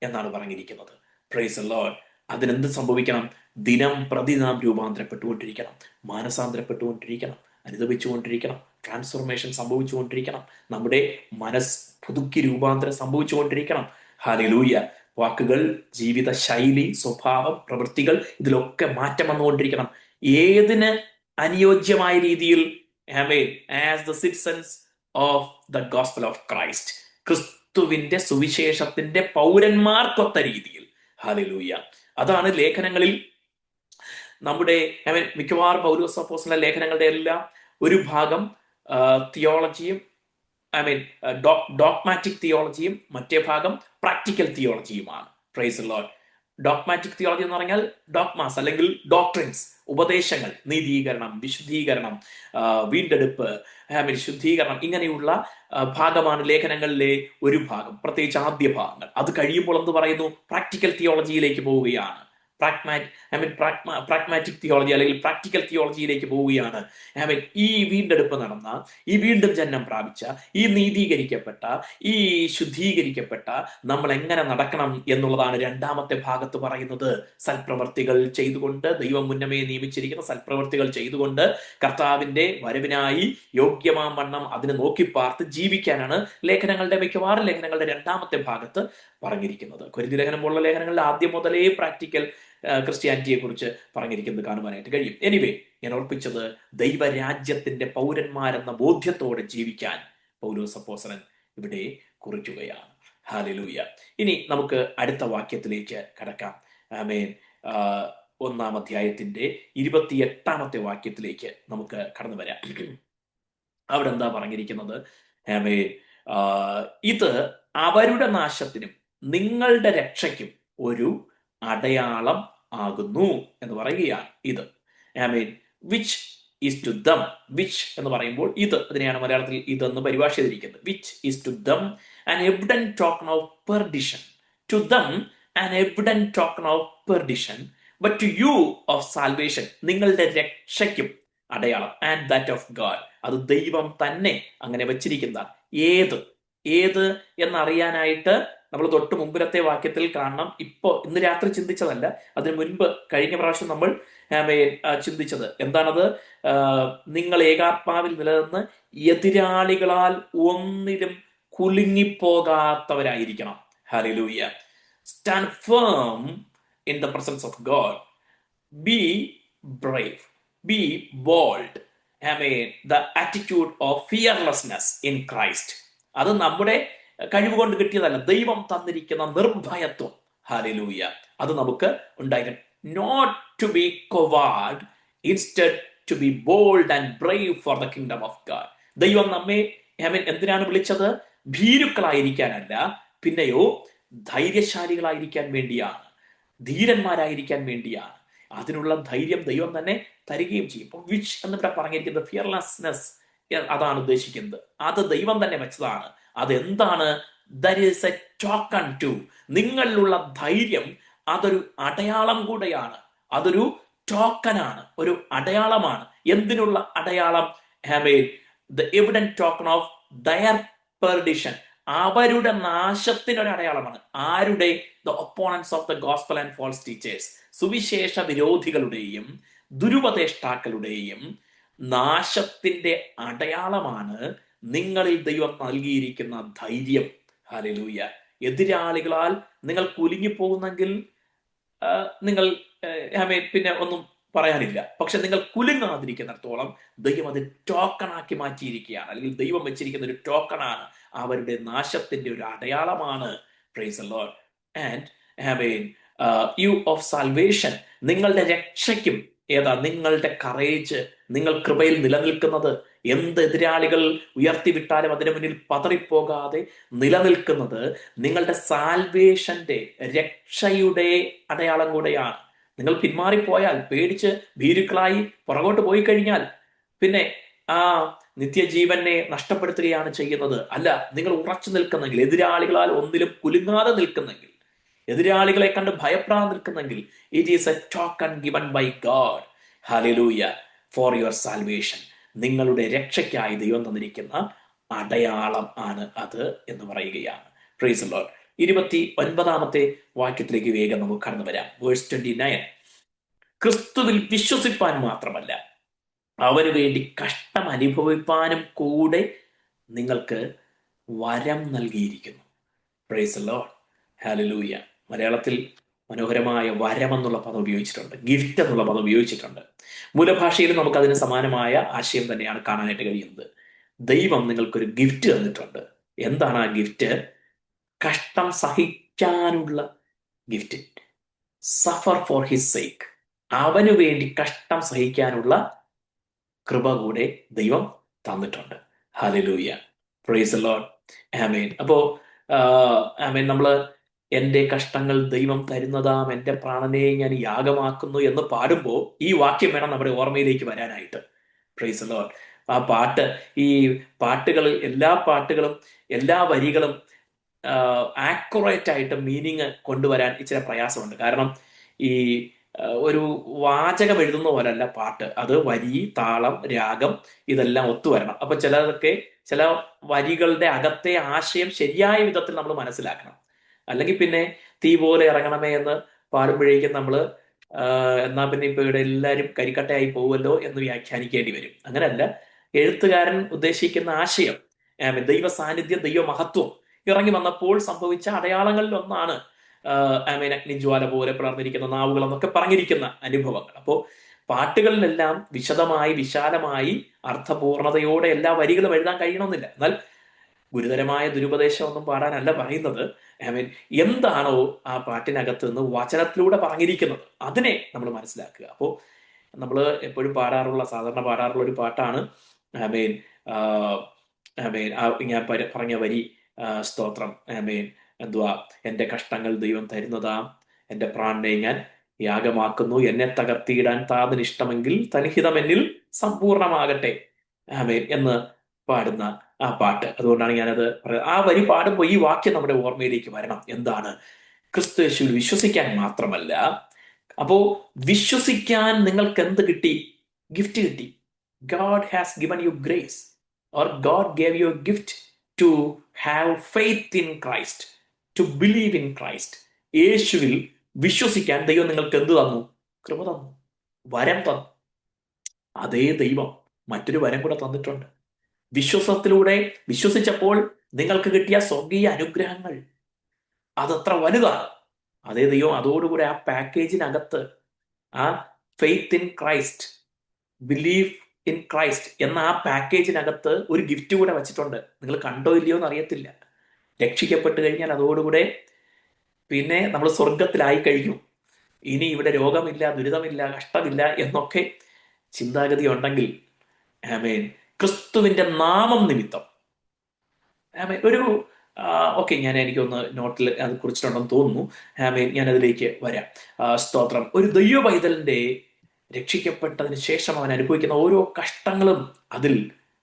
എന്നാണ് പറഞ്ഞിരിക്കുന്നത്. Price the Lord. അതിനെന്ത് സംഭവിക്കണം? ദിനം പ്രതി നാം രൂപാന്തരപ്പെട്ടുകൊണ്ടിരിക്കണം, മാനസാന്തരപ്പെട്ടുകൊണ്ടിരിക്കണം, അനുദപിച്ചുകൊണ്ടിരിക്കണം, ട്രാൻസ്ഫോർമേഷൻ സംഭവിച്ചുകൊണ്ടിരിക്കണം, നമ്മുടെ മനസ്സ് പുതുക്കി രൂപാന്തരം സംഭവിച്ചുകൊണ്ടിരിക്കണം. ഹല്ലേലൂയ. വാക്കുകൾ, ജീവിത ശൈലി, സ്വഭാവം, പ്രവൃത്തികൾ, ഇതിലൊക്കെ മാറ്റം വന്നുകൊണ്ടിരിക്കണം. ഏതിന് അനുയോജ്യമായ രീതിയിൽ? As the citizens of the gospel of Christ. ക്രിസ്തുവിന്റെ സുവിശേഷത്തിന്റെ പൗരന്മാർക്കൊത്ത രീതിയിൽ. ഹല്ലേലൂയ. അതാണ് ലേഖനങ്ങളിൽ നമ്മുടെ മിക്കവാറും പൗലോസ് അപ്പോസ്തലന്റെ ലേഖനങ്ങളുടെ എല്ലാം ഒരു ഭാഗം തിയോളജിയും, ഡോഗ്മാറ്റിക് തിയോളജിയും, മറ്റേ ഭാഗം പ്രാക്ടിക്കൽ തിയോളജിയുമാണ്. Praise the Lord. Dogmatic theology എന്ന് പറഞ്ഞാൽ ഡോഗ്മാസ് അല്ലെങ്കിൽ ഡോക്ട്രിൻസ്, ഉപദേശങ്ങൾ, നീതീകരണം, വിശുദ്ധീകരണം, വീണ്ടെടുപ്പ്, ശുദ്ധീകരണം, ഇങ്ങനെയുള്ള ഭാഗമാണ് ലേഖനങ്ങളിലെ ഒരു ഭാഗം, പ്രത്യേകിച്ച് ആദ്യ ഭാഗങ്ങൾ. അത് കഴിയുമ്പോൾ എന്ത് പറയുന്നു? പ്രാക്ടിക്കൽ തിയോളജിയിലേക്ക് പോവുകയാണ്. പ്രാഗ്മാറ്റിക് തിയോളജി അല്ലെങ്കിൽ പ്രാക്ടിക്കൽ തിയോളജിയിലേക്ക് പോവുകയാണ്. ഈ വീണ്ടെടുപ്പ് നടന്ന, ഈ വീണ്ടും ജന്മം പ്രാപിച്ച, ഈ നീതീകരിക്കപ്പെട്ട, ഈ ശുദ്ധീകരിക്കപ്പെട്ട നമ്മൾ എങ്ങനെ നടക്കണം എന്നുള്ളതാണ് രണ്ടാമത്തെ ഭാഗത്ത് പറയുന്നത്. സൽപ്രവർത്തികൾ ചെയ്തുകൊണ്ട്, ദൈവം മുന്നമേ നിയമിച്ചിരിക്കുന്ന സൽപ്രവർത്തികൾ ചെയ്തുകൊണ്ട് കർത്താവിന്റെ വരവിനായി യോഗ്യമാം വണ്ണം അതിനെ നോക്കിപ്പാർത്ത് ജീവിക്കാനാണ് മിക്കവാറും ലേഖനങ്ങളുടെ രണ്ടാമത്തെ ഭാഗത്ത് പറഞ്ഞിരിക്കുന്നത്. കൊരിന്ത്യർ ലേഖനം പോലുള്ള ലേഖനങ്ങളിൽ ആദ്യം മുതലേ പ്രാക്ടിക്കൽ ക്രിസ്ത്യാനിറ്റിയെ കുറിച്ച് പറഞ്ഞിരിക്കുന്നത് കാണുവാനായിട്ട് കഴിയും. എനിവേ, ഞാൻ ഓർപ്പിച്ചത് ദൈവരാജ്യത്തിന്റെ പൗരന്മാരെന്ന ബോധ്യത്തോടെ ജീവിക്കാൻ പൗലോസ് അപ്പോസ്തലൻ ഇവിടെ കുറിക്കുകയാണ്. ഹല്ലേലൂയ. ഇനി നമുക്ക് അടുത്ത വാക്യത്തിലേക്ക് കടക്കാം. ആമേൻ. 1-ാം അധ്യായത്തിന്റെ 28-ാമത്തെ വാക്യത്തിലേക്ക് നമുക്ക് കടന്നു വരാം. അവിടെ എന്താ പറഞ്ഞിരിക്കുന്നത്? ആമേൻ. ഇത് അവരുടെ നാശത്തിനും നിങ്ങളുടെ രക്ഷയ്ക്കും ഒരു അടയാളം ആകുന്നു എന്ന് പറയുകയാണ്. ഇത് which is to them. Which എന്ന് പറയുമ്പോൾ ഇത്, അതിനെയാണ് മലയാളത്തിൽ ഇതെന്ന് പരിഭാഷ ചെയ്തിരിക്കുന്നത്. Which is to them an evident token of perdition. To them an evident token of perdition, but to you of salvation. നിങ്ങളുടെ രക്ഷയ്ക്കും അടയാളം. And that of God. അത് ദൈവം തന്നെ അങ്ങനെ വെച്ചിരിക്കുന്നതാണ്. ഏത് എന്നറിയാനായിട്ട് നമ്മൾ തൊട്ട് മുമ്പിലത്തെ വാക്യത്തിൽ കാണണം. ഇന്ന് രാത്രി ചിന്തിച്ചതല്ല, അതിനു മുൻപ് കഴിഞ്ഞ പ്രാവശ്യം നമ്മൾ ചിന്തിച്ചത് എന്താണത്? നിങ്ങൾ ഏകാത്മാവിൽ നിലനിന്ന് എതിരാളികളാൽ ഒന്നിലും കുലുങ്ങിപ്പോകാത്തവരായിരിക്കണം. Hallelujah. Stand firm in the presence of God. Be brave, be bold. The attitude of fearlessness in Christ. അത് നമ്മുടെ കഴിവ് കൊണ്ട് കിട്ടിയതല്ല, ദൈവം തന്നിരിക്കുന്ന നിർഭയത്വം. ഹല്ലേലൂയ. അത് നമുക്ക് ഉണ്ടായിരിക്കണം. Not to be coward, instead to be bold and brave for the kingdom of God. ദൈവം നമ്മെ എന്തിനാണ് വിളിച്ചത്? ഭീരുക്കളായിരിക്കാനല്ല, പിന്നെയോ ധൈര്യശാലികളായിരിക്കാൻ വേണ്ടിയാണ്, ധീരന്മാരായിരിക്കാൻ വേണ്ടിയാണ്. അതിനുള്ള ധൈര്യം ദൈവം തന്നെ തരികയും ചെയ്യും. വിച്ച് എന്നിവിടെ പറഞ്ഞിരിക്കുന്നത് ഫിയർലെസ്നെസ് അതാണ് ഉദ്ദേശിക്കുന്നത്. അത് ദൈവം തന്നെ വെച്ചതാണ്. അതെന്താണ്? That is a token to, നിങ്ങളിലുള്ള ധൈര്യം അതൊരു അടയാളം കൂടെയാണ്. അതൊരു ടോക്കനാണ്, ഒരു അടയാളമാണ്. എന്തിനുള്ള അടയാളം? Amen. The evident token of their perdition, അവരുടെ നാശത്തിനൊരു അടയാളമാണ്. ആരുടെ? The opponents of the gospel and false teachers, സുവിശേഷ വിരോധികളുടെയും ദുരുപദേഷ്ടാക്കളുടെയും നാശത്തിന്റെ അടയാളമാണ് നിങ്ങളിൽ ദൈവം നൽകിയിരിക്കുന്ന ധൈര്യം. ഹല്ലേലൂയ. എതിരാളികളാൽ നിങ്ങൾ കുലുങ്ങിപ്പോകുന്നെങ്കിൽ നിങ്ങൾ പിന്നെ ഒന്നും പറയാനില്ല. പക്ഷെ നിങ്ങൾ കുലുങ്ങാതിരിക്കുന്നിടത്തോളം ദൈവം അത് ടോക്കണാക്കി മാറ്റിയിരിക്കുകയാണ്, അല്ലെങ്കിൽ ദൈവം വെച്ചിരിക്കുന്ന ഒരു ടോക്കണാണ്, അവരുടെ നാശത്തിന്റെ ഒരു അടയാളമാണ്. Praise the Lord. And amen. You of salvation, നിങ്ങളുടെ രക്ഷയ്ക്കും ഏതാ? നിങ്ങളുടെ കറേജ്, നിങ്ങൾ കൃപയിൽ നിലനിൽക്കുന്നത്, എന്ത് എതിരാളികൾ ഉയർത്തിവിട്ടാലും അതിനു മുന്നിൽ പതറിപ്പോകാതെ നിലനിൽക്കുന്നത് നിങ്ങളുടെ സാൽവേഷന്റെ, രക്ഷയുടെ അടയാളം കൂടെയാണ്. നിങ്ങൾ പിന്മാറിപ്പോയാൽ, പേടിച്ച് ഭീരുക്കളായി പുറകോട്ട് പോയി കഴിഞ്ഞാൽ പിന്നെ ആ നിത്യജീവനെ നഷ്ടപ്പെടുത്തുകയാണ് ചെയ്യുന്നത്. അല്ല, നിങ്ങൾ ഉറച്ചു നിൽക്കുന്നെങ്കിൽ, എതിരാളികളാൽ ഒന്നിലും കുലുങ്ങാതെ നിൽക്കുന്നെങ്കിൽ, എതിരാളികളെ കണ്ട് ഭയപ്പെടാതെ നിൽക്കുന്നെങ്കിൽ, it is a token given by God. Hallelujah. For your salvation, നിങ്ങളുടെ രക്ഷയ്ക്കായി ദൈവം തന്നിരിക്കുന്ന അടയാളം ആണ് അത് എന്ന് പറയുകയാണ്. Price the Lord. 29 വാക്യത്തിലേക്ക് വേഗം നമുക്ക് കടന്നു വരാം. വേഴ്സ് 29. ക്രിസ്തുവിൽ വിശ്വസിപ്പാൻ മാത്രമല്ല, അവന് വേണ്ടി കഷ്ടം അനുഭവിപ്പാനും കൂടെ നിങ്ങൾക്ക് വരം നൽകിയിരിക്കുന്നു. Price the Lord. ഹല്ലേലൂയ. മലയാളത്തിൽ മനോഹരമായ വരം എന്നുള്ള പദം ഉപയോഗിച്ചിട്ടുണ്ട്, ഗിഫ്റ്റ് എന്നുള്ള പദം ഉപയോഗിച്ചിട്ടുണ്ട്. മൂലഭാഷയിൽ നമുക്ക് അതിന് സമാനമായ ആശയം തന്നെയാണ് കാണാനായിട്ട് കഴിയുന്നത്. ദൈവം നിങ്ങൾക്കൊരു ഗിഫ്റ്റ് തന്നിട്ടുണ്ട്. എന്താണ് ആ ഗിഫ്റ്റ്? കഷ്ടം സഹിക്കാനുള്ള gift. Suffer for his sake, അവനു വേണ്ടി കഷ്ടം സഹിക്കാനുള്ള കൃപ കൂടെ ദൈവം തന്നിട്ടുണ്ട്. ഹല്ലേലൂയ. Praise the Lord. ആമേൻ. അപ്പോ ആമേൻ, നമ്മള് എന്റെ കഷ്ടങ്ങൾ ദൈവം തരുന്നതാം എന്റെ പ്രാണനെ ഞാൻ യാഗമാക്കുന്നു എന്ന് പാടുമ്പോൾ ഈ വാക്യം വേണം നമ്മുടെ ഓർമ്മയിലേക്ക് വരാനായിട്ട്. Price the Lord. ആ പാട്ട്, ഈ പാട്ടുകൾ, എല്ലാ പാട്ടുകളും എല്ലാ വരികളും ആക്യുറേറ്റ് ആയിട്ട് മീനിങ് കൊണ്ടുവരാൻ ഇച്ചിരി പ്രയാസമുണ്ട്. കാരണം ഈ ഒരു വാചകം എഴുതുന്ന പോലല്ല പാട്ട്. അത് വരി, താളം, രാഗം ഇതെല്ലാം ഒത്തുവരണം. അപ്പൊ ചിലതൊക്കെ, ചില വരികളുടെ അകത്തെ ആശയം ശരിയായ വിധത്തിൽ നമ്മൾ മനസ്സിലാക്കണം. അല്ലെങ്കിൽ പിന്നെ തീ പോലെ ഇറങ്ങണമേ എന്ന് പാടുമ്പോഴേക്കും നമ്മള് എന്നാ പിന്നെ ഇപ്പൊ ഇവിടെ എല്ലാവരും കരിക്കട്ടയായി പോകുമല്ലോ എന്ന് വ്യാഖ്യാനിക്കേണ്ടി വരും. അങ്ങനെയല്ല, എഴുത്തുകാരൻ ഉദ്ദേശിക്കുന്ന ആശയം, ദൈവ സാന്നിധ്യം, ദൈവ മഹത്വം ഇറങ്ങി വന്നപ്പോൾ സംഭവിച്ച അടയാളങ്ങളിൽ ഒന്നാണ് അഗ്നിജ്വാല പോലെ പിളർന്നിരിക്കുന്ന നാവുകൾ എന്നൊക്കെ പറഞ്ഞിരിക്കുന്ന അനുഭവങ്ങൾ. അപ്പോൾ പാട്ടുകളിലെല്ലാം വിശദമായി, വിശാലമായി, അർത്ഥപൂർണതയോടെ എല്ലാ വരികളും എഴുതാൻ കഴിയണമെന്നില്ല. എന്നാൽ ഗുരുതരമായ ദുരുപദേശം ഒന്നും പാടാനല്ല പറയുന്നത്. എന്താണോ ആ പാട്ടിനകത്ത് നിന്ന് വചനത്തിലൂടെ പറഞ്ഞിരിക്കുന്നത് അതിനെ നമ്മൾ മനസ്സിലാക്കുക. അപ്പോൾ നമ്മൾ എപ്പോഴും പാടാറുള്ള, സാധാരണ പാടാറുള്ള ഒരു പാട്ടാണ് ആമേൻ ആമേൻ ഞാൻ പറഞ്ഞ വരി, സ്തോത്രം, ആമേൻ, എന്തുവാ, എന്റെ കഷ്ടങ്ങൾ ദൈവം തരുന്നതാം എന്റെ പ്രാണനെ ഞാൻ യാഗമാക്കുന്നു, എന്നെ തകർത്തിയിടാൻ താതിന് ഇഷ്ടമെങ്കിൽ തനിഹിതം എന്നിൽ സമ്പൂർണമാകട്ടെ, ആമേൻ എന്ന് പാടുന്ന ആ പാട്ട്. അതുകൊണ്ടാണ് ഞാനത് ആ വരി പാടുമ്പോൾ ഈ വാക്യം നമ്മുടെ ഓർമ്മയിലേക്ക് വരണം. എന്താണ്? ക്രിസ്തു യേശുവിൽ വിശ്വസിക്കാൻ മാത്രമല്ല, അപ്പോ വിശ്വസിക്കാൻ നിങ്ങൾക്ക് എന്ത് കിട്ടി? ഗിഫ്റ്റ് കിട്ടി. God has given you grace, or God gave you a gift to have faith in Christ, to believe in Christ. യേശുവിൽ വിശ്വസിക്കാൻ ദൈവം നിങ്ങൾക്ക് എന്ത് തന്നു? കൃപ തന്നു, വരം തന്നു. അതേ ദൈവം മറ്റൊരു വരം കൂടെ തന്നിട്ടുണ്ട്. വിശ്വാസത്തിലൂടെ വിശ്വസിച്ചപ്പോൾ നിങ്ങൾക്ക് കിട്ടിയ സ്വർഗീയ അനുഗ്രഹങ്ങൾ അതത്ര വലുതാണ്. അതേ ദൈവം അതോടുകൂടെ ആ പാക്കേജിനകത്ത്, ആ faith in Christ, belief in Christ എന്ന ആ പാക്കേജിനകത്ത് ഒരു ഗിഫ്റ്റ് കൂടെ വെച്ചിട്ടുണ്ട്. നിങ്ങൾ കണ്ടോ ഇല്ലയോ എന്ന് അറിയത്തില്ല. രക്ഷിക്കപ്പെട്ട് കഴിഞ്ഞാൽ അതോടുകൂടെ പിന്നെ നമ്മൾ സ്വർഗത്തിലായി കഴിഞ്ഞു. ഇനി ഇവിടെ രോഗമില്ല, ദുരിതമില്ല, കഷ്ടമില്ല എന്നൊക്കെ ചിന്താഗതി ഉണ്ടെങ്കിൽ, ആമേൻ, ക്രിസ്തുവിന്റെ നാമം നിമിത്തം, ആമേൻ, ഒരു ഓക്കെ, എനിക്കൊന്ന് നോട്ടിൽ അത് കുറിച്ചിട്ടുണ്ടെന്ന് തോന്നുന്നു. ആമേൻ, ഞാൻ അതിലേക്ക് വരാം. സ്തോത്രം. ഒരു ദൈവ പൈതലിന്റെ രക്ഷിക്കപ്പെട്ടതിന് ശേഷം അവൻ അനുഭവിക്കുന്ന ഓരോ കഷ്ടങ്ങളും അതിൽ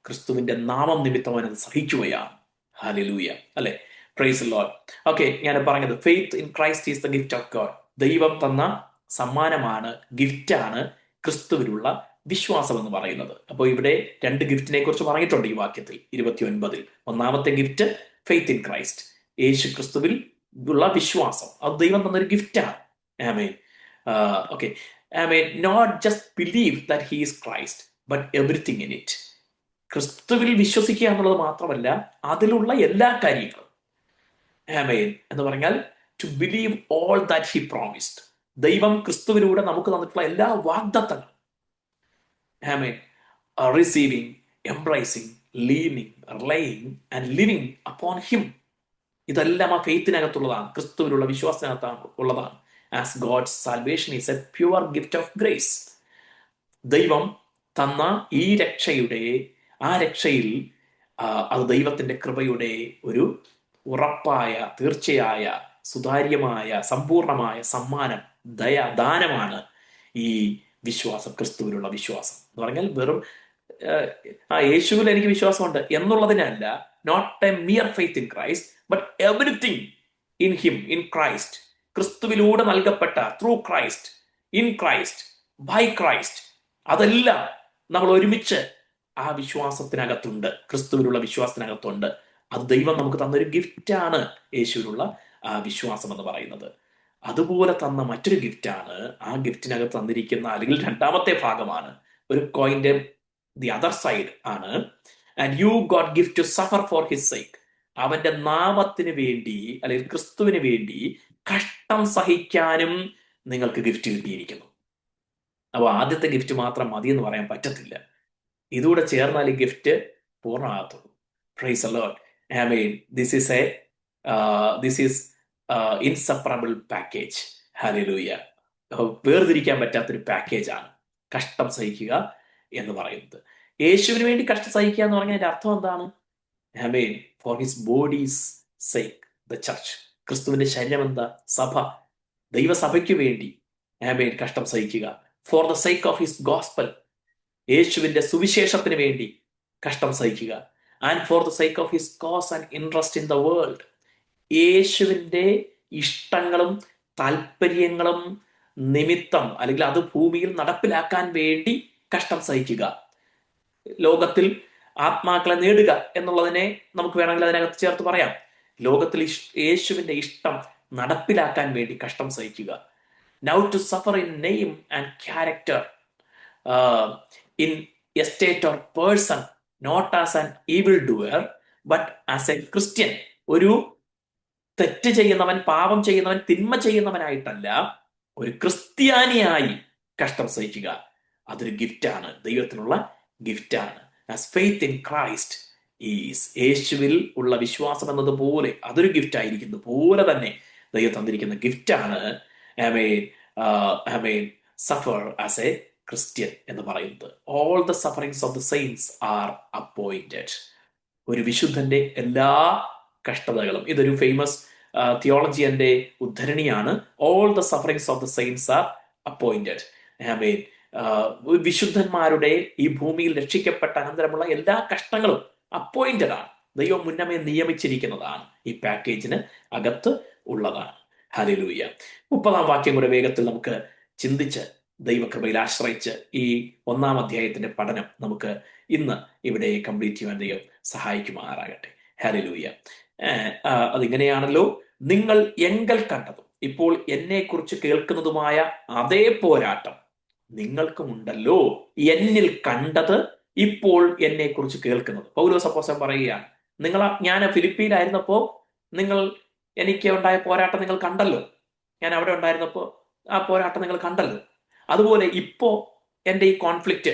ക്രിസ്തുവിന്റെ നാമം നിമിത്തം അവൻ അത് സഹിക്കുകയാണ്. ഹല്ലേലൂയ, അല്ലെ? Price the Lord. ഓക്കെ, ഞാൻ പറഞ്ഞത് faith in Christ is the gift of God. ദൈവം തന്ന സമ്മാനമാണ്, ഗിഫ്റ്റാണ് ക്രിസ്തുവിലുള്ള വിശ്വാസം എന്ന് പറയുന്നത്. അപ്പോൾ ഇവിടെ രണ്ട് ഗിഫ്റ്റിനെ കുറിച്ച് പറഞ്ഞിട്ടുണ്ട് ഈ വാക്യത്തിൽ 29. ഒന്നാമത്തെ ഗിഫ്റ്റ് ഫെയ്ത്ത് ഇൻ ക്രൈസ്റ്റ്, യേശു ക്രിസ്തുവിൽ ഉള്ള വിശ്വാസം. അത് ദൈവം തന്നൊരു ഗിഫ്റ്റാണ്. ആമേൻ. ഓക്കെ, ആമേൻ. Not just believe that he is Christ but everything in it. ക്രിസ്തുവിൽ വിശ്വസിക്കുക എന്നുള്ളത് മാത്രമല്ല, അതിലുള്ള എല്ലാ കാര്യങ്ങളും. ആമേൻ എന്ന് പറഞ്ഞാൽ to believe all that he promised. ദൈവം ക്രിസ്തുവിലൂടെ നമുക്ക് തന്നിട്ടുള്ള എല്ലാ വാഗ്ദത്തങ്ങളും. ആമേൻ. Receiving, embracing, leaning, relying and living upon him. ഇതെല്ലാം ആ ഫെയ്ത്തിനകത്തുള്ളതാണ്, ക്രിസ്തുവിലുള്ള വിശ്വാസത്തിനകത്താണ് ഉള്ളതാണ്. As God's salvation is a pure gift of grace. ദൈവം തന്ന ഈ രക്ഷയുടെ, ആ രക്ഷയിൽ അത് ദൈവത്തിന്റെ കൃപയുടെ ഒരു ഉറപ്പായ, തീർച്ചയായ, സുതാര്യമായ, സമ്പൂർണമായ സമ്മാനം, ദാനമാണ് ഈ വിശ്വാസം, ക്രിസ്തുവിലുള്ള വിശ്വാസം എന്ന് പറഞ്ഞാൽ. വെറും യേശുവിൽ എനിക്ക് വിശ്വാസമുണ്ട് എന്നുള്ളതിനല്ല, not a mere faith in Christ but everything in him, in Christ. ക്രിസ്തുവിലൂടെ നൽകപ്പെട്ട, through Christ, in Christ, by Christ, അതെല്ലാം നമ്മൾ ഒരുമിച്ച് ആ വിശ്വാസത്തിനകത്തുണ്ട്, ക്രിസ്തുവിലുള്ള വിശ്വാസത്തിനകത്തുണ്ട്. അത് ദൈവം നമുക്ക് തന്നൊരു ഗിഫ്റ്റാണ്, യേശുവിലുള്ള വിശ്വാസം എന്ന് പറയുന്നത്. അതുപോലെ തന്ന മറ്റൊരു ഗിഫ്റ്റാണ്, ആ ഗിഫ്റ്റിനകത്ത് തന്നിരിക്കുന്ന, അല്ലെങ്കിൽ രണ്ടാമത്തെ ഭാഗമാണ്, ഒരു കോയിന്റെ ദി അതർ സൈഡ് ആണ്. And you got gift to suffer for his sake. അവന്റെ നാമത്തിന് വേണ്ടി, അല്ലെങ്കിൽ ക്രിസ്തുവിന് വേണ്ടി കഷ്ടം സഹിക്കാനും നിങ്ങൾക്ക് ഗിഫ്റ്റ് കിട്ടിയിരിക്കുന്നു. അപ്പോൾ ആദ്യത്തെ ഗിഫ്റ്റ് മാത്രം മതി എന്ന് പറയാൻ പറ്റത്തില്ല. ഇതുകൂടെ ചേർന്നാൽ ഈ ഗിഫ്റ്റ് പൂർണ്ണമാകത്തുള്ളൂ. Praise the Lord. ആമേൻ. This is inseparable package. ഹല്ലേലൂയ. വേർതിരിക്കാൻ പറ്റാത്തൊരു പാക്കേജാണ് കഷ്ടം സഹിക്കുക എന്ന് പറയുന്നത്. യേശുവിന് വേണ്ടി കഷ്ടം സഹിക്കുക എന്ന് പറഞ്ഞാൽ അതിന്റെ അർത്ഥം എന്താണ്? ആമേൻ. For his body's sake, the church. ക്രിസ്തുവിന്റെ ശരീരം എന്താ? സഭ. ദൈവസഭയ്ക്ക് വേണ്ടി ആമേൻ കഷ്ടം സഹിക്കുക. For the sake of his gospel. യേശുവിന്റെ സുവിശേഷത്തിന് വേണ്ടി കഷ്ടം സഹിക്കുക. And for the sake of his cause and interest in the world. യേശുവിന്റെ ഇഷ്ടങ്ങളും താല്പര്യങ്ങളും നിമിത്തം, അല്ലെങ്കിൽ അത് ഭൂമിയിൽ നടപ്പിലാക്കാൻ വേണ്ടി കഷ്ടം സഹിക്കുക. ലോകത്തിൽ ആത്മാക്കളെ നേടുക എന്നുള്ളതിനെ നമുക്ക് വേണമെങ്കിൽ അതിനകത്ത് ചേർത്ത് പറയാം. ലോകത്തിൽ യേശുവിന്റെ ഇഷ്ടം നടപ്പിലാക്കാൻ വേണ്ടി കഷ്ടം സഹിക്കുക. Now to suffer in name and character, in a state or person, not as an evil doer but as a Christian. ഒരു തെറ്റ് ചെയ്യുന്നവൻ, പാപം ചെയ്യുന്നവൻ, തിന്മ ചെയ്യുന്നവനായിട്ടല്ല, ഒരു ക്രിസ്ത്യാനിയായി കഷ്ടം സഹിക്കുക. അതൊരു ഗിഫ്റ്റാണ്, ദൈവത്തിനുള്ള ഗിഫ്റ്റാണ്. As faith in Christ is, യേശുവിൽ ഉള്ള വിശ്വാസം എന്നതുപോലെ അതൊരു ഗിഫ്റ്റ് ആയിരിക്കുന്നു പോലെ തന്നെ ദൈവം തന്നിരിക്കുന്ന ഗിഫ്റ്റാണ് ആമേൻ, ആമേൻ, സഫർ ആസ് എ ക്രിസ്ത്യൻ എന്ന് പറയുന്നത്. All the sufferings of the saints are appointed. ഒരു വിശുദ്ധന്റെ എല്ലാ കഷ്ടതകളും, ഇതൊരു ഫേമസ് തിയോളജിയന്റെ ഉദ്ധരണിയാണ്. All the sufferings of the saints are appointed. ആമേൻ. വിശുദ്ധന്മാരുടെ ഈ ഭൂമിയിൽ രക്ഷിക്കപ്പെട്ട അനന്തരമുള്ള എല്ലാ കഷ്ടങ്ങളും അപ്പോയിന്റഡ് ആണ്, ദൈവം മുന്നമേ നിയമിച്ചിരിക്കുന്നതാണ്, ഈ പാക്കേജിന് അകത്ത് ഉള്ളതാണ്. ഹല്ലേലൂയ. 30-ാം വാക്യം കൂടെ വേഗത്തിൽ നമുക്ക് ചിന്തിച്ച് ദൈവകൃപയിൽ ആശ്രയിച്ച് ഈ 1-ാം അധ്യായത്തിന്റെ പഠനം നമുക്ക് ഇന്ന് ഇവിടെ കംപ്ലീറ്റ് ചെയ്യാൻ ദൈവം സഹായിക്കുമാറാകട്ടെ. ഹല്ലേലൂയ. അതിങ്ങനെയാണല്ലോ, നിങ്ങൾ എങ്കൽ കണ്ടതും ഇപ്പോൾ എന്നെ കുറിച്ച് കേൾക്കുന്നതുമായ അതേ പോരാട്ടം നിങ്ങൾക്കും ഉണ്ടല്ലോ. എന്നിൽ കണ്ടത് ഇപ്പോൾ എന്നെ കുറിച്ച് കേൾക്കുന്നത്. പൗലോസ് അപ്പോസ്തലൻ പറയുകയാണ്, ഞാൻ ഫിലിപ്പിയിലായിരുന്നപ്പോ എനിക്ക് ഉണ്ടായ പോരാട്ടം നിങ്ങൾ കണ്ടല്ലോ. ഞാൻ അവിടെ ഉണ്ടായിരുന്നപ്പോ ആ പോരാട്ടം നിങ്ങൾ കണ്ടല്ലോ. അതുപോലെ ഇപ്പോ എൻ്റെ ഈ കോൺഫ്ലിക്റ്റ്,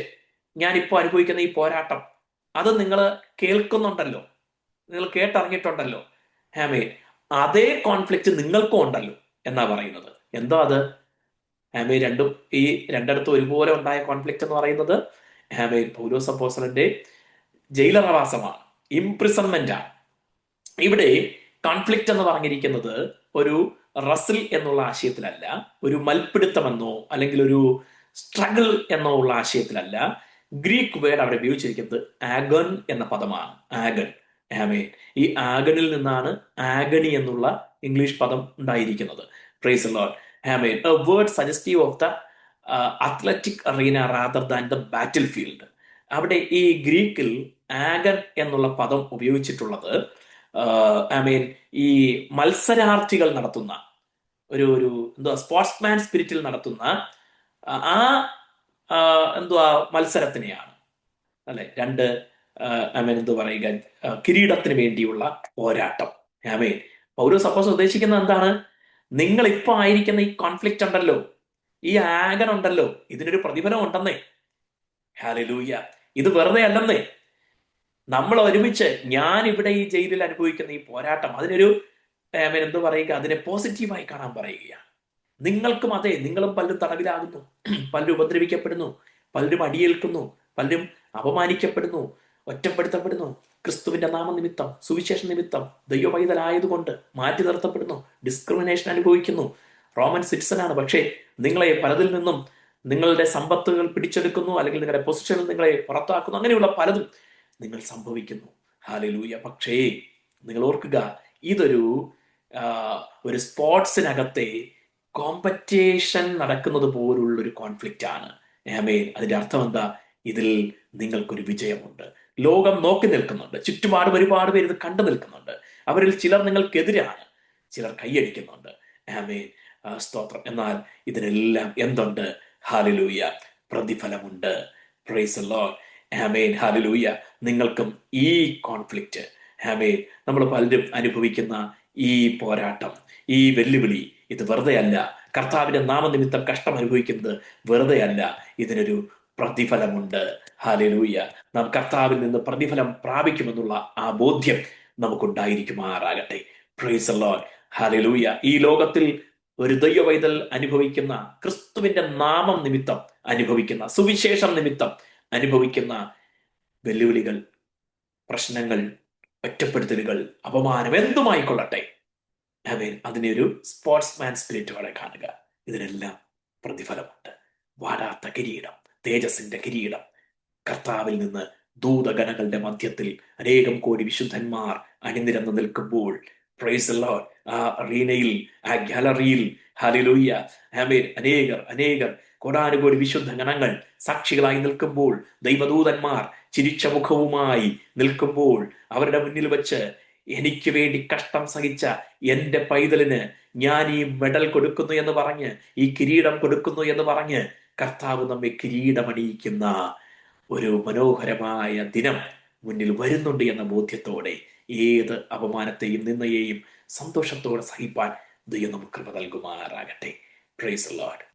ഞാനിപ്പോ അനുഭവിക്കുന്ന ഈ പോരാട്ടം, അത് നിങ്ങൾ കേൾക്കുന്നുണ്ടല്ലോ, നിങ്ങൾ കേട്ടറിഞ്ഞിട്ടുണ്ടല്ലോ. ആമേൻ. അതേ കോൺഫ്ലിക്റ്റ് നിങ്ങൾക്കും ഉണ്ടല്ലോ എന്നാ പറയുന്നത്. എന്തോ അത്? ആമേൻ. ഈ രണ്ടിടത്തും ഒരുപോലെ ഉണ്ടായ കോൺഫ്ലിക്റ്റ് എന്ന് പറയുന്നത് ആമേൻ പൗലോസ് അപ്പോസ്തലന്റെ ജയിലറവാസമാണ്, ഇംപ്രിസൺമെന്റ് ആണ്. ഇവിടെ കോൺഫ്ലിക്റ്റ് എന്ന് പറഞ്ഞിരിക്കുന്നത് ഒരു റസിൽ എന്നുള്ള ആശയത്തിലല്ല, ഒരു മൽപ്പിടുത്തമെന്നോ അല്ലെങ്കിൽ ഒരു സ്ട്രഗിൾ എന്നോ ഉള്ള ആശയത്തിലല്ല. ഗ്രീക്ക് വേർഡ് അവിടെ ഉപയോഗിച്ചിരിക്കുന്നത് ആഗൺ എന്ന പദമാണ്. ആഗൺ. ആമേൻ. ഈ ആഗണിൽ നിന്നാണ് ആഗണി എന്നുള്ള ഇംഗ്ലീഷ് പദം ഉണ്ടായിരിക്കുന്നത്. Praise the Lord. Amen. A word suggestive of the athletic arena rather than the battlefield. അവിടെ ഈ ഗ്രീക്കിൽ ആഗൺ എന്നുള്ള പദം ഉപയോഗിച്ചിട്ടുള്ളത് ആമേൻ ഈ മത്സരാർത്ഥികൾ നടത്തുന്ന ഒരു എന്തുവാ സ്പോർട്സ്മാൻ സ്പിരിറ്റിൽ നടത്തുന്ന ആ എന്തുവാ മത്സരത്തിനെയാണ്. അല്ലെ, രണ്ട് ആമേൻ എന്തു പറയുക, കിരീടത്തിന് വേണ്ടിയുള്ള പോരാട്ടം. ആമേൻ. പൗലോസ് സപ്പോസ് ഉദ്ദേശിക്കുന്നത് എന്താണ്? നിങ്ങൾ ഇപ്പൊ ആയിരിക്കുന്ന ഈ കോൺഫ്ലിക്റ്റ് ഉണ്ടല്ലോ, ഈ ആഗൻ ഉണ്ടല്ലോ, ഇതിനൊരു പ്രതിഫലം ഉണ്ടെന്നേ. ഹല്ലേലൂയ. ഇത് വെറുതെ അല്ലെന്നേ. നമ്മൾ ഒരുമിച്ച് ഞാൻ ഇവിടെ ഈ ജയിലിൽ അനുഭവിക്കുന്ന ഈ പോരാട്ടം, അതിനൊരു എന്തു പറയുക, അതിനെ പോസിറ്റീവായി കാണാൻ പറയുകയാണ്. നിങ്ങൾക്കും അതെ, നിങ്ങളും പലരും തടവിലാകുന്നു, പലരും ഉപദ്രവിക്കപ്പെടുന്നു, പലരും അടിയേൽക്കുന്നു, പലരും അപമാനിക്കപ്പെടുന്നു, ഒറ്റപ്പെടുത്തപ്പെടുന്നു. ക്രിസ്തുവിന്റെ നാമനിമിത്തം, സുവിശേഷ നിമിത്തം, ദൈവപൈതലായതുകൊണ്ട് മാറ്റി നിർത്തപ്പെടുന്നു, ഡിസ്ക്രിമിനേഷൻ അനുഭവിക്കുന്നു. റോമൻ സിറ്റിസനാണ്, പക്ഷേ നിങ്ങളെ പലതിൽ നിന്നും നിങ്ങളുടെ സമ്പത്തുകൾ പിടിച്ചെടുക്കുന്നു, അല്ലെങ്കിൽ നിങ്ങളുടെ പൊസിഷനിൽ നിങ്ങളെ പുറത്താക്കുന്നു. അങ്ങനെയുള്ള പലതും നിങ്ങൾ സംഭവിക്കുന്നു. ഹല്ലേലൂയ. പക്ഷേ നിങ്ങൾ ഓർക്കുക, ഇതൊരു ഒരു സ്പോർട്സിനകത്തെ കോമ്പറ്റീഷൻ നടക്കുന്നത് പോലുള്ള ഒരു കോൺഫ്ലിക്റ്റ് ആണ്. ആമേൻ. അതിന്റെ അർത്ഥം എന്താ? ഇതിൽ നിങ്ങൾക്കൊരു വിജയമുണ്ട്. ലോകം നോക്കി നിൽക്കുന്നുണ്ട്, ചുറ്റുപാടും ഒരുപാട് പേര് ഇത് കണ്ടു നിൽക്കുന്നുണ്ട്. അവരിൽ ചിലർ നിങ്ങൾക്കെതിരാണ്, ചിലർ കൈയടിക്കുന്നുണ്ട്. ആമേൻ. സ്തോത്രം. എന്നാൽ ഇതിനെല്ലാം എന്തുണ്ട്? ഹല്ലേലൂയ, പ്രതിഫലമുണ്ട്. Praise the Lord. ആമേൻ. ഹല്ലേലൂയ. നിങ്ങൾക്കും ഈ കോൺഫ്ലിക്റ്റ്, ആമേൻ, നമ്മൾ പലരും അനുഭവിക്കുന്ന ഈ പോരാട്ടം, ഈ വെല്ലുവിളി, ഇത് വെറുതെ അല്ല. കർത്താവിന്റെ നാമനിമിത്തം കഷ്ടം അനുഭവിക്കുന്നത് വെറുതെ അല്ല. ഇതിനൊരു പ്രതിഫലമുണ്ട്. ഹല്ലേലൂയ. നാം കർത്താവിൽ നിന്ന് പ്രതിഫലം പ്രാപിക്കുമെന്നുള്ള ആ ബോധ്യം നമുക്കുണ്ടായിരിക്കുമാറാകട്ടെ. Praise the Lord. ഹല്ലേലൂയ. ഈ ലോകത്തിൽ ഒരു ദൈവപൈതൽ അനുഭവിക്കുന്ന, ക്രിസ്തുവിന്റെ നാമം നിമിത്തം അനുഭവിക്കുന്ന, സുവിശേഷം നിമിത്തം അനുഭവിക്കുന്ന വെല്ലുവിളികൾ, പ്രശ്നങ്ങൾ, ഒറ്റപ്പെടുത്തലുകൾ, അപമാനം എന്തുമായിക്കൊള്ളട്ടെ, ആമേൻ, അതിനെ ഒരു സ്പോർട്സ്മാൻ സ്പിരിറ്റോടെ കാണുക. ഇതിനെല്ലാം പ്രതിഫലമുണ്ട്. വാടാത്ത കിരീടം, തേജസ്സിന്റെ കിരീടം, കർത്താവിൽ നിന്ന് ദൂതഗണങ്ങളുടെ മധ്യത്തിൽ അനേകം കോടി വിശുദ്ധന്മാർ അണിനിരന്ന് നിൽക്കുമ്പോൾ, പ്രൈസ് ദി ലോർഡ്, ആ അറീനയിൽ, ആ ഗാലറിയിൽ, ഹല്ലേലൂയ, ആമേൻ, അനേകർ കോടാനുകോടി വിശുദ്ധ ഗണങ്ങൾ സാക്ഷികളായി നിൽക്കുമ്പോൾ, ദൈവദൂതന്മാർ ചിരിച്ച മുഖവുമായി നിൽക്കുമ്പോൾ, അവരുടെ മുന്നിൽ വെച്ച് എനിക്ക് വേണ്ടി കഷ്ടം സഹിച്ച എന്റെ പൈതലിന് ഞാൻ ഈ മെഡൽ കൊടുക്കുന്നു എന്ന് പറഞ്ഞ്, ഈ കിരീടം കൊടുക്കുന്നു എന്ന് പറഞ്ഞ് കർത്താവ് നമ്മെ കിരീടമണിയിക്കുന്ന ഒരു മനോഹരമായ ദിനം മുന്നിൽ വരുന്നുണ്ട് എന്ന ബോധ്യത്തോടെ ഏത് അപമാനത്തെയും നിന്ദയെയും സന്തോഷത്തോടെ സഹിപ്പാൻ ദൈവം നമുക്ക് കൃപ നൽകുമാറാകട്ടെ. Price the Lord.